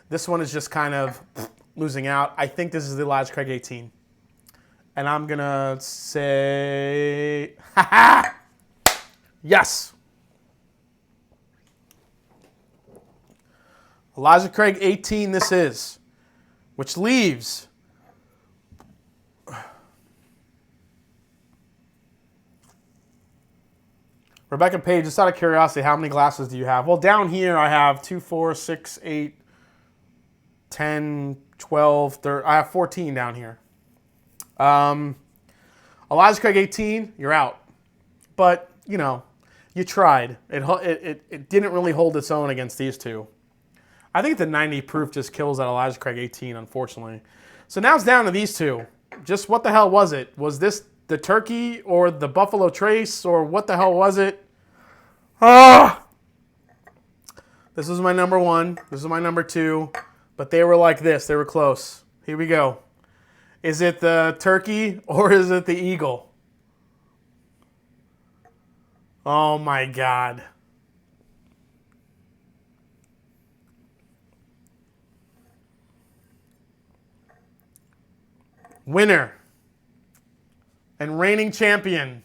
This one is just kind of losing out. I think this is the Elijah Craig 18. And I'm going to say, ha-ha! Yes. Elijah Craig 18 this is, which leaves Rebecca Page, just out of curiosity, how many glasses do you have? Well, down here I have 2, 4, 6, 8, 10, 12, 13. I have 14 down here. Elijah Craig 18, you're out. But, you know, you tried. It didn't really hold its own against these two. I think the 90 proof just kills that Elijah Craig 18, unfortunately. So now it's down to these two. Just what the hell was it? Was this the turkey or the Buffalo Trace, or what the hell was it? Ah! This is my number one. This is my number two. But they were like this. They were close. Here we go. Is it the turkey or is it the eagle? Oh my God. Winner and reigning champion.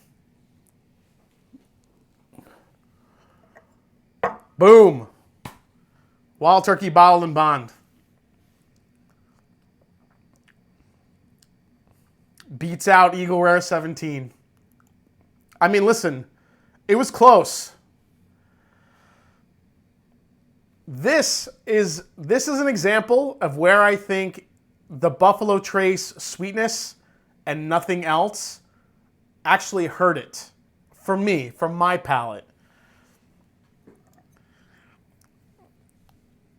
Boom. Wild Turkey Bottled and Bond. Beats out Eagle Rare 17. I mean, listen, it was close. This is an example of where I think the Buffalo Trace sweetness and nothing else actually hurt it. For me, from my palate.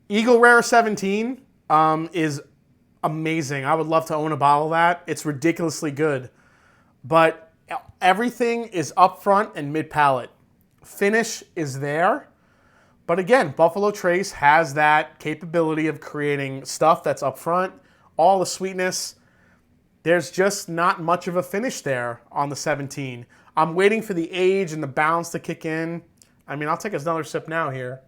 Eagle Rare 17 is amazing. I would love to own a bottle of that. It's ridiculously good. But everything is up front and mid-palate. Finish is there. But again, Buffalo Trace has that capability of creating stuff that's up front, all the sweetness. There's just not much of a finish there on the 17. I'm waiting for the age and the balance to kick in. I mean, I'll take another sip now here.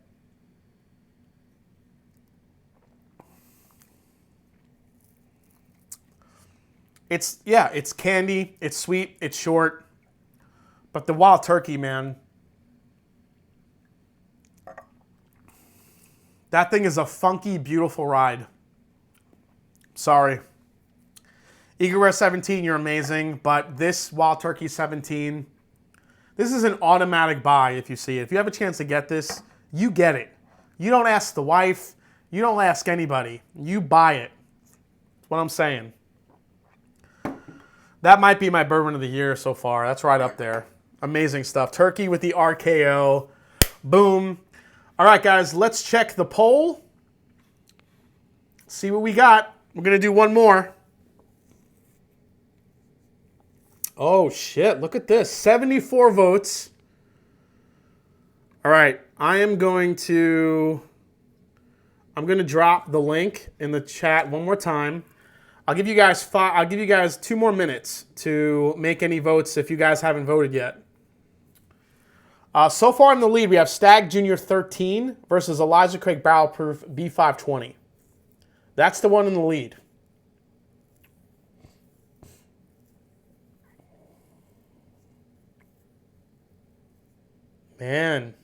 It's candy, it's sweet, it's short. But the Wild Turkey, man, that thing is a funky, beautiful ride. Sorry. Eagle Rare 17, you're amazing, but this Wild Turkey 17, this is an automatic buy if you see it. If you have a chance to get this, you get it. You don't ask the wife, you don't ask anybody. You buy it. That's what I'm saying. That might be my bourbon of the year so far. That's right up there. Amazing stuff. Turkey with the RKO. Boom. All right, guys, let's check the poll. See what we got. We're going to do one more. Oh, shit. Look at this. 74 votes. All right. I'm going to drop the link in the chat one more time. I'll give you guys 2 more minutes to make any votes if you guys haven't voted yet. So far in the lead, we have Stag Jr. 13 versus Elijah Craig Barrel Proof B520. That's the one in the lead. Man.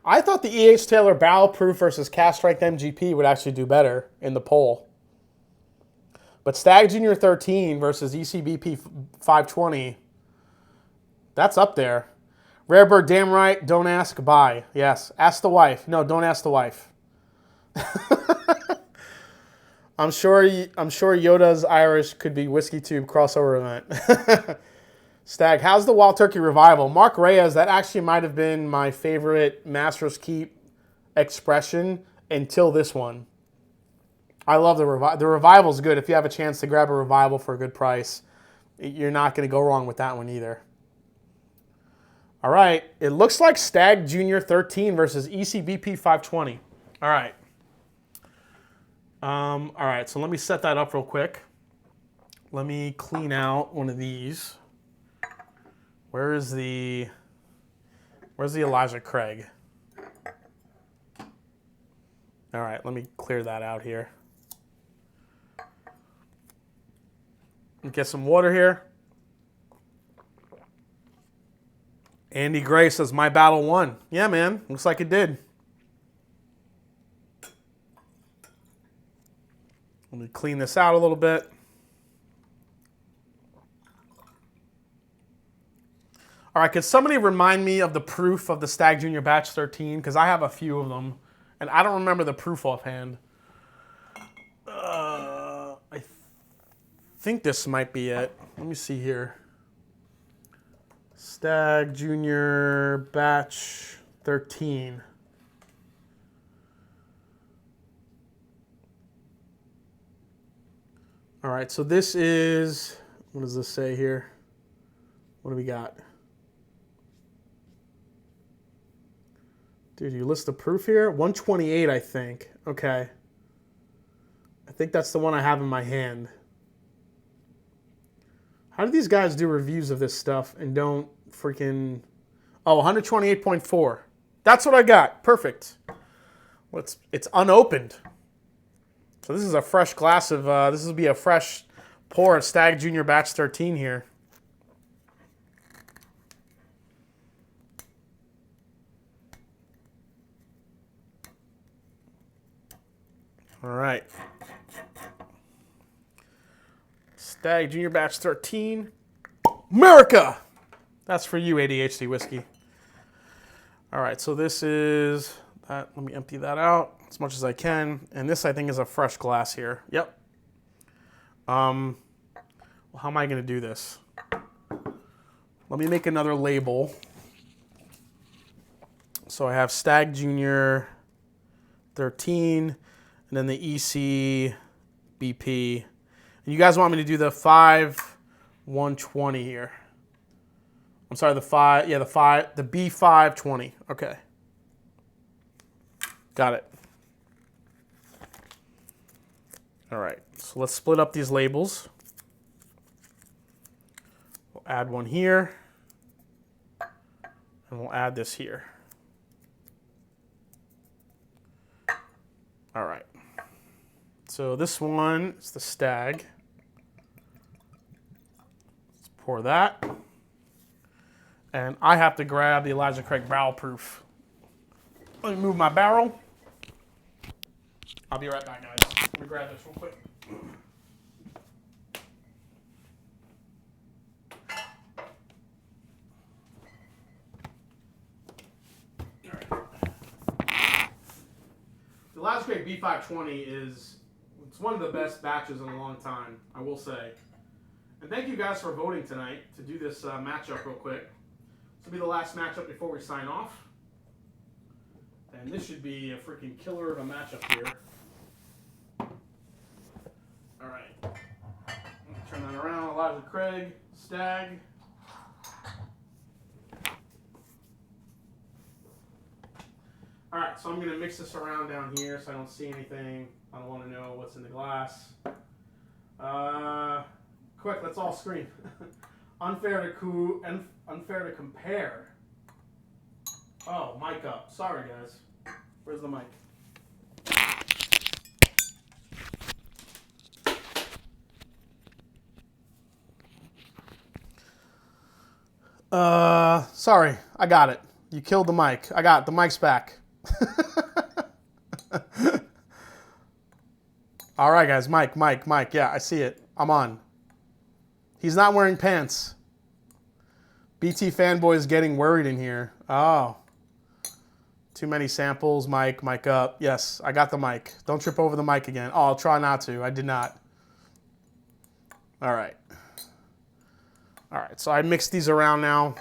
I thought the E.H. Taylor Barrel Proof versus Cast Strength MGP would actually do better in the poll. But Stag Junior 13 versus ECBP 520, that's up there. Rare Bird, damn right, don't ask, buy. Yes, ask the wife. No, don't ask the wife. I'm sure Yoda's Irish could be Whiskey Tube crossover event. Stag, how's the Wild Turkey Revival? Mark Reyes, that actually might have been my favorite Master's Keep expression until this one. I love the Revival. The Revival's good. If you have a chance to grab a Revival for a good price, you're not going to go wrong with that one either. All right. It looks like Stag Junior 13 versus ECBP 520. All right. All right. So let me set that up real quick. Let me clean out one of these. Where's the Elijah Craig? All right, let me clear that out here. Get some water here. Andy Gray says, my battle won. Yeah, man, looks like it did. Let me clean this out a little bit. All right, could somebody remind me of the proof of the Stag Junior Batch 13? Because I have a few of them, and I don't remember the proof offhand. I think this might be it. Let me see here. Stag Junior Batch 13. All right, so this is, what does this say here? What do we got? Dude, you list the proof here? 128, I think. Okay. I think that's the one I have in my hand. How do these guys do reviews of this stuff and don't freaking... Oh, 128.4. That's what I got. Perfect. It's unopened. So this is a fresh glass of... this will be a fresh pour of Stag Junior Batch 13 here. All right. Stag Junior Batch 13. America! That's for you, ADHD Whiskey. All right, so this is that. Let me empty that out as much as I can. And this, I think, is a fresh glass here. Yep. Well, how am I going to do this? Let me make another label. So I have Stag Junior 13. And then the EC BP. And you guys want me to do the 5-120 here. I'm sorry, the B520. Okay. Got it. All right, so let's split up these labels. We'll add one here. And we'll add this here. All right. So this one is the Stag. Let's pour that. And I have to grab the Elijah Craig Barrel Proof. Let me move my barrel. I'll be right back, guys. Let me grab this real quick. The Elijah Craig B520 it's one of the best batches in a long time, I will say. And thank you guys for voting tonight to do this matchup real quick. This will be the last matchup before we sign off. And this should be a freaking killer of a matchup here. All right. Turn that around. Elijah Craig, Stag. All right, so I'm going to mix this around down here so I don't see anything. I don't want to know what's in the glass. Quick, let's all scream. Unfair to compare. Oh, mic up. Sorry, guys. Where's the mic? Sorry, I got it. You killed the mic. I got it. The mic's back. All right, guys. Mike. Yeah, I see it. I'm on. He's not wearing pants. BT fanboy is getting worried in here. Oh. Too many samples. Mic up. Yes, I got the mic. Don't trip over the mic again. Oh, I'll try not to. I did not. All right. All right, so I mixed these around now.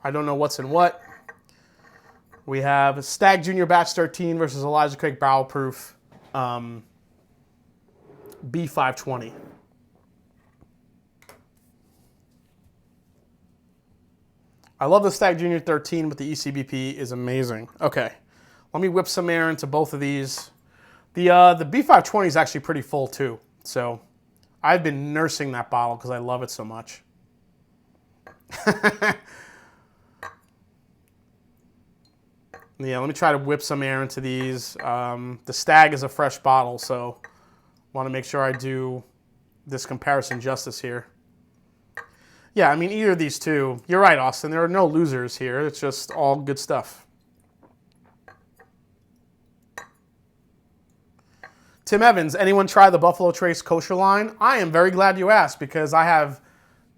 I don't know what's in what. We have Stag Junior Batch 13 versus Elijah Craig Barrel Proof B520. I love the Stag Junior 13, but the ECBP is amazing. Okay, let me whip some air into both of these. The B520 is actually pretty full too, so I've been nursing that bottle because I love it so much. Yeah, let me try to whip some air into these. The Stag is a fresh bottle, so want to make sure I do this comparison justice here. Yeah, I mean, either of these two. You're right, Austin. There are no losers here. It's just all good stuff. Tim Evans, anyone try the Buffalo Trace kosher line? I am very glad you asked because I have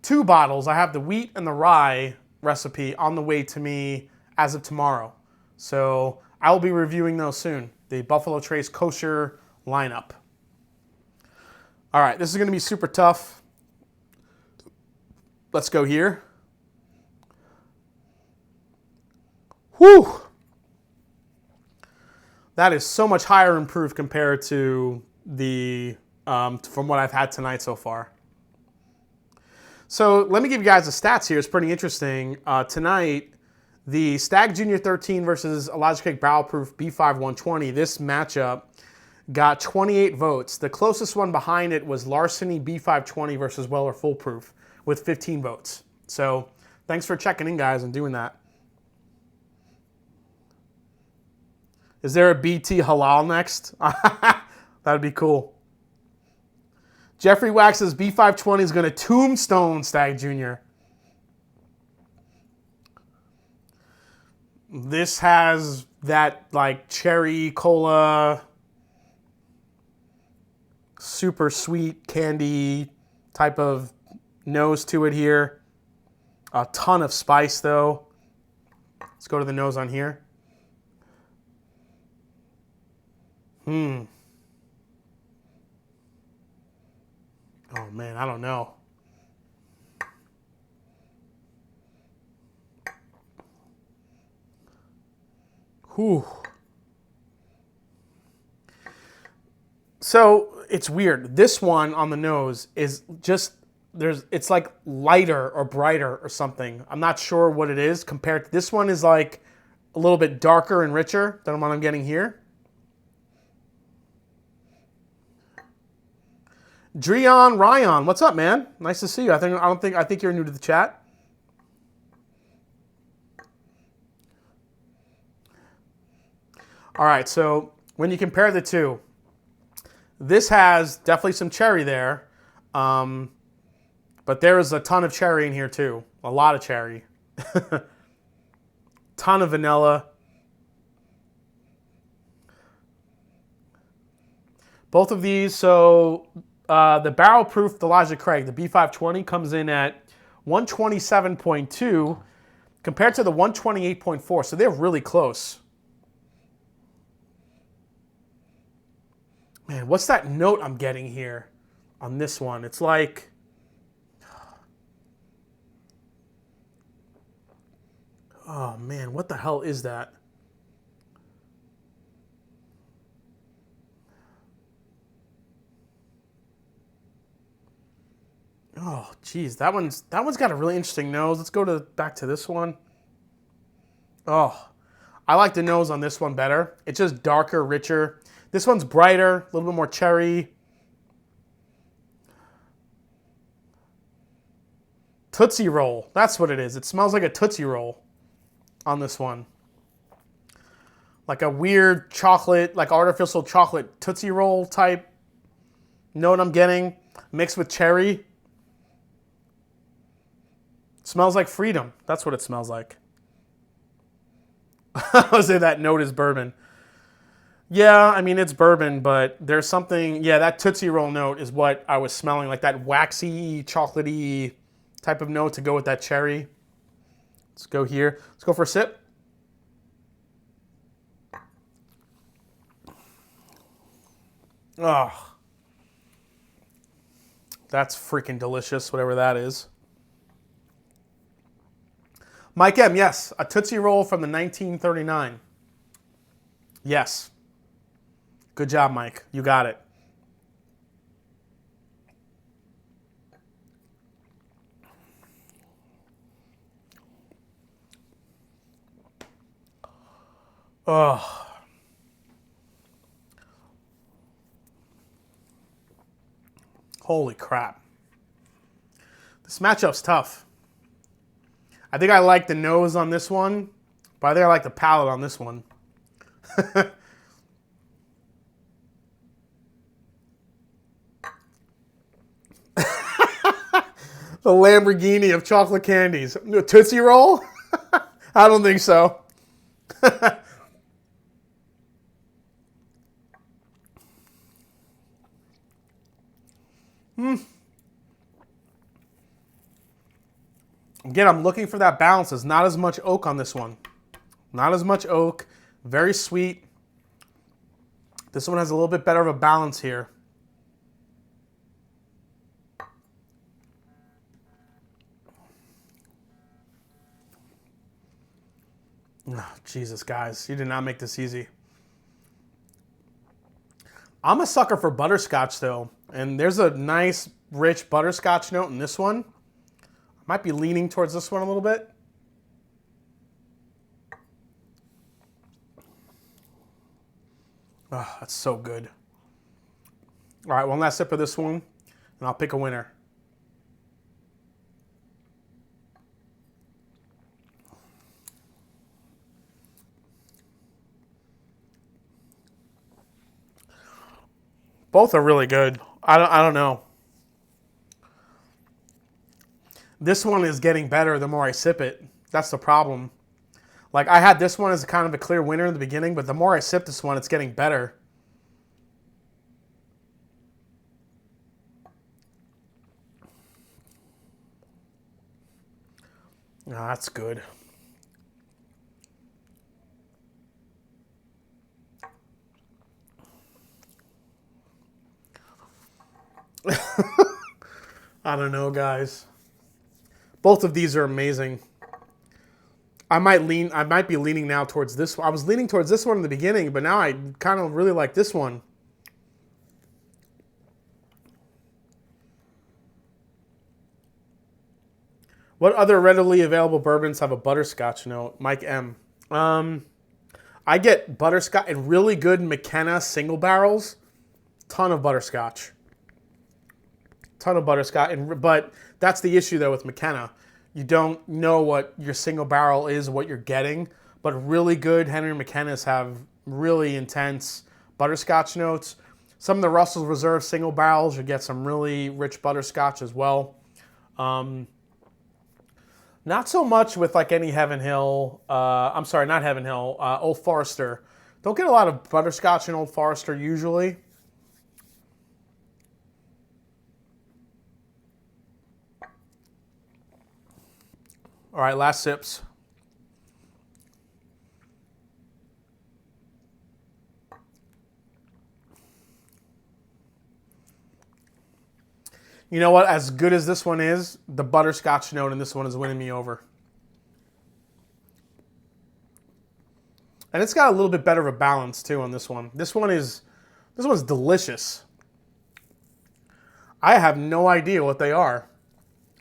two bottles. I have the wheat and the rye recipe on the way to me as of tomorrow. So I will be reviewing those soon. The Buffalo Trace kosher lineup. All right, this is going to be super tough. Let's go here. Whew. That is so much higher in proof compared to the from what I've had tonight so far. So let me give you guys the stats here. It's pretty interesting. Tonight, the Stag Junior 13 versus Elijah Craig Barrel Proof B5 120. This matchup got 28 votes. The closest one behind it was Larceny B520 versus Weller Full Proof with 15 votes. So thanks for checking in, guys, and doing that. Is there a BT Halal next? That'd be cool. Jeffrey Wax's B520 is going to tombstone Stag Junior. This has that like cherry cola, super sweet candy type of nose to it here. A ton of spice though. Let's go to the nose on here. Oh man, I don't know. Whew. So it's weird. This one on the nose is just it's like lighter or brighter or something. I'm not sure what it is compared to this one is like a little bit darker and richer than what I'm getting here. Dreon Ryan, what's up, man? Nice to see you. I think you're new to the chat. All right, so when you compare the two, this has definitely some cherry there, but there is a ton of cherry in here too. A lot of cherry. Ton of vanilla. Both of these, so the barrel proof Elijah Craig, the B520, comes in at 127.2 compared to the 128.4, so they're really close. Man, what's that note I'm getting here on this one? It's like, oh man, what the hell is that? Oh, geez, that one's got a really interesting nose. Let's go back to this one. Oh, I like the nose on this one better. It's just darker, richer. This one's brighter, a little bit more cherry. Tootsie Roll, that's what it is. It smells like a Tootsie Roll on this one. Like a weird chocolate, like artificial chocolate Tootsie Roll type note I'm getting mixed with cherry. It smells like freedom. That's what it smells like. I'll say that note is bourbon. Yeah, I mean, it's bourbon, but there's something, yeah, that Tootsie Roll note is what I was smelling, like that waxy, chocolatey type of note to go with that cherry. Let's go here. Let's go for a sip. Oh, that's freaking delicious, whatever that is. Mike M, yes, a Tootsie Roll from the 1939. Yes. Good job, Mike. You got it. Oh. Holy crap. This matchup's tough. I think I like the nose on this one, but I think I like the palate on this one. The Lamborghini of chocolate candies. Tootsie Roll? I don't think so. Again, I'm looking for that balance. There's not as much oak on this one. Not as much oak. Very sweet. This one has a little bit better of a balance here. Oh, Jesus, guys. You did not make this easy. I'm a sucker for butterscotch, though. And there's a nice, rich butterscotch note in this one. I might be leaning towards this one a little bit. Oh, that's so good. All right, one last sip of this one, and I'll pick a winner. Both are really good. I don't know. This one is getting better the more I sip it. That's the problem. Like, I had this one as kind of a clear winner in the beginning, but the more I sip this one, it's getting better. Oh, that's good. I don't know, guys. Both of these are amazing. I might be leaning now towards this one. I was leaning towards this one in the beginning, but now I kind of really like this one. What other readily available bourbons have a butterscotch note? Mike M. I get butterscotch and really good McKenna single barrels. Ton of butterscotch. Ton of butterscotch, but that's the issue though with McKenna. You don't know what your single barrel is, what you're getting, but really good Henry McKennas have really intense butterscotch notes. Some of the Russell's Reserve single barrels, you get some really rich butterscotch as well. Not so much with like any Heaven Hill, I'm sorry, not Heaven Hill, Old Forester. Don't get a lot of butterscotch in Old Forester usually. All right, last sips. You know what? As good as this one is, the butterscotch note in this one is winning me over. And it's got a little bit better of a balance too on this one. This one's delicious. I have no idea what they are.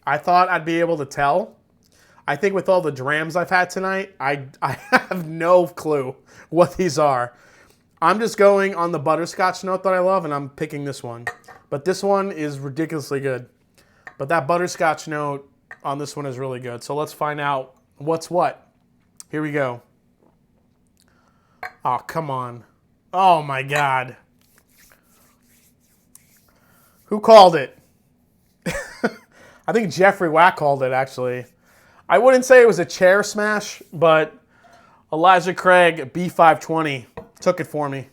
I thought I'd be able to tell. I think with all the drams I've had tonight, I have no clue what these are. I'm just going on the butterscotch note that I love, and I'm picking this one. But this one is ridiculously good. But that butterscotch note on this one is really good. So let's find out what's what. Here we go. Oh, come on. Oh, my God. Who called it? I think Jeffrey Wack called it, actually. I wouldn't say it was a chair smash, but Elijah Craig, B520, took it for me.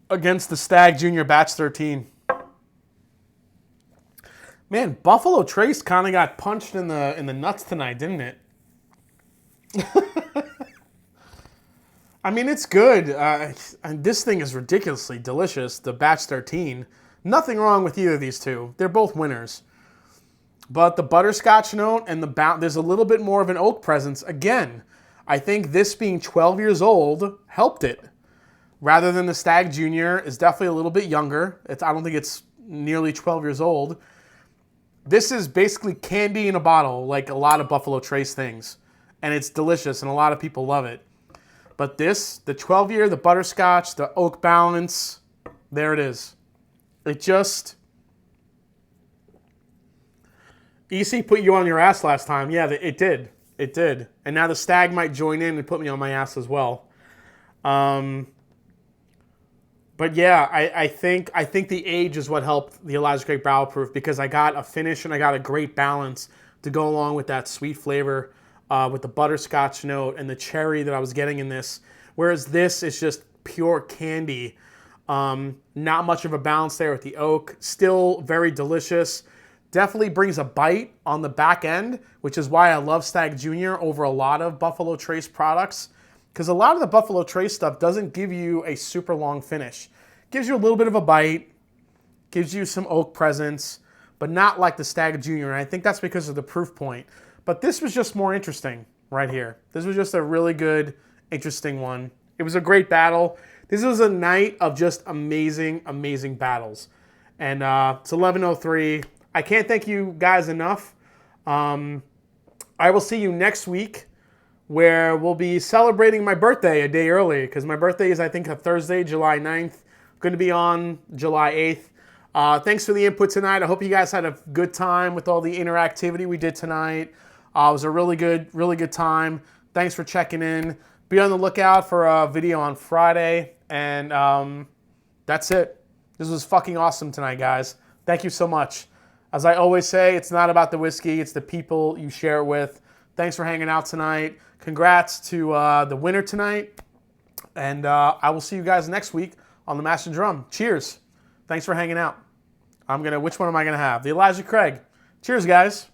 Against the Stag Junior Batch 13. Man, Buffalo Trace kind of got punched in the nuts tonight, didn't it? I mean, it's good. And this thing is ridiculously delicious, the Batch 13. Nothing wrong with either of these two. They're both winners. But the butterscotch note and there's a little bit more of an oak presence. Again, I think this being 12 years old helped it. Rather than the Stag Junior is definitely a little bit younger. I don't think it's nearly 12 years old. This is basically candy in a bottle, like a lot of Buffalo Trace things. And it's delicious, and a lot of people love it. But this, the 12-year, the butterscotch, the oak balance, there it is. It just... EC put you on your ass last time. Yeah, it did. It did. And now the Stag might join in and put me on my ass as well. But yeah, I think the age is what helped the Elijah Craig Barrel Proof, because I got a finish and I got a great balance to go along with that sweet flavor with the butterscotch note and the cherry that I was getting in this. Whereas this is just pure candy. Not much of a balance there with the oak. Still very delicious. Definitely brings a bite on the back end, which is why I love Stag Junior over a lot of Buffalo Trace products. Because a lot of the Buffalo Trace stuff doesn't give you a super long finish. Gives you a little bit of a bite, gives you some oak presence, but not like the Stag Junior. And I think that's because of the proof point. But this was just more interesting right here. This was just a really good, interesting one. It was a great battle. This was a night of just amazing, amazing battles. And it's 11:03. I can't thank you guys enough. I will see you next week, where we'll be celebrating my birthday a day early, because my birthday is, I think, a Thursday, July 9th. Going to be on July 8th. Thanks for the input tonight. I hope you guys had a good time with all the interactivity we did tonight. It was a really good time. Thanks for checking in. Be on the lookout for a video on Friday. And that's it. This was fucking awesome tonight, guys. Thank you so much. As I always say, it's not about the whiskey. It's the people you share it with. Thanks for hanging out tonight. Congrats to the winner tonight. And I will see you guys next week on the Mash and Drum. Cheers. Thanks for hanging out. Which one am I going to have? The Elijah Craig. Cheers, guys.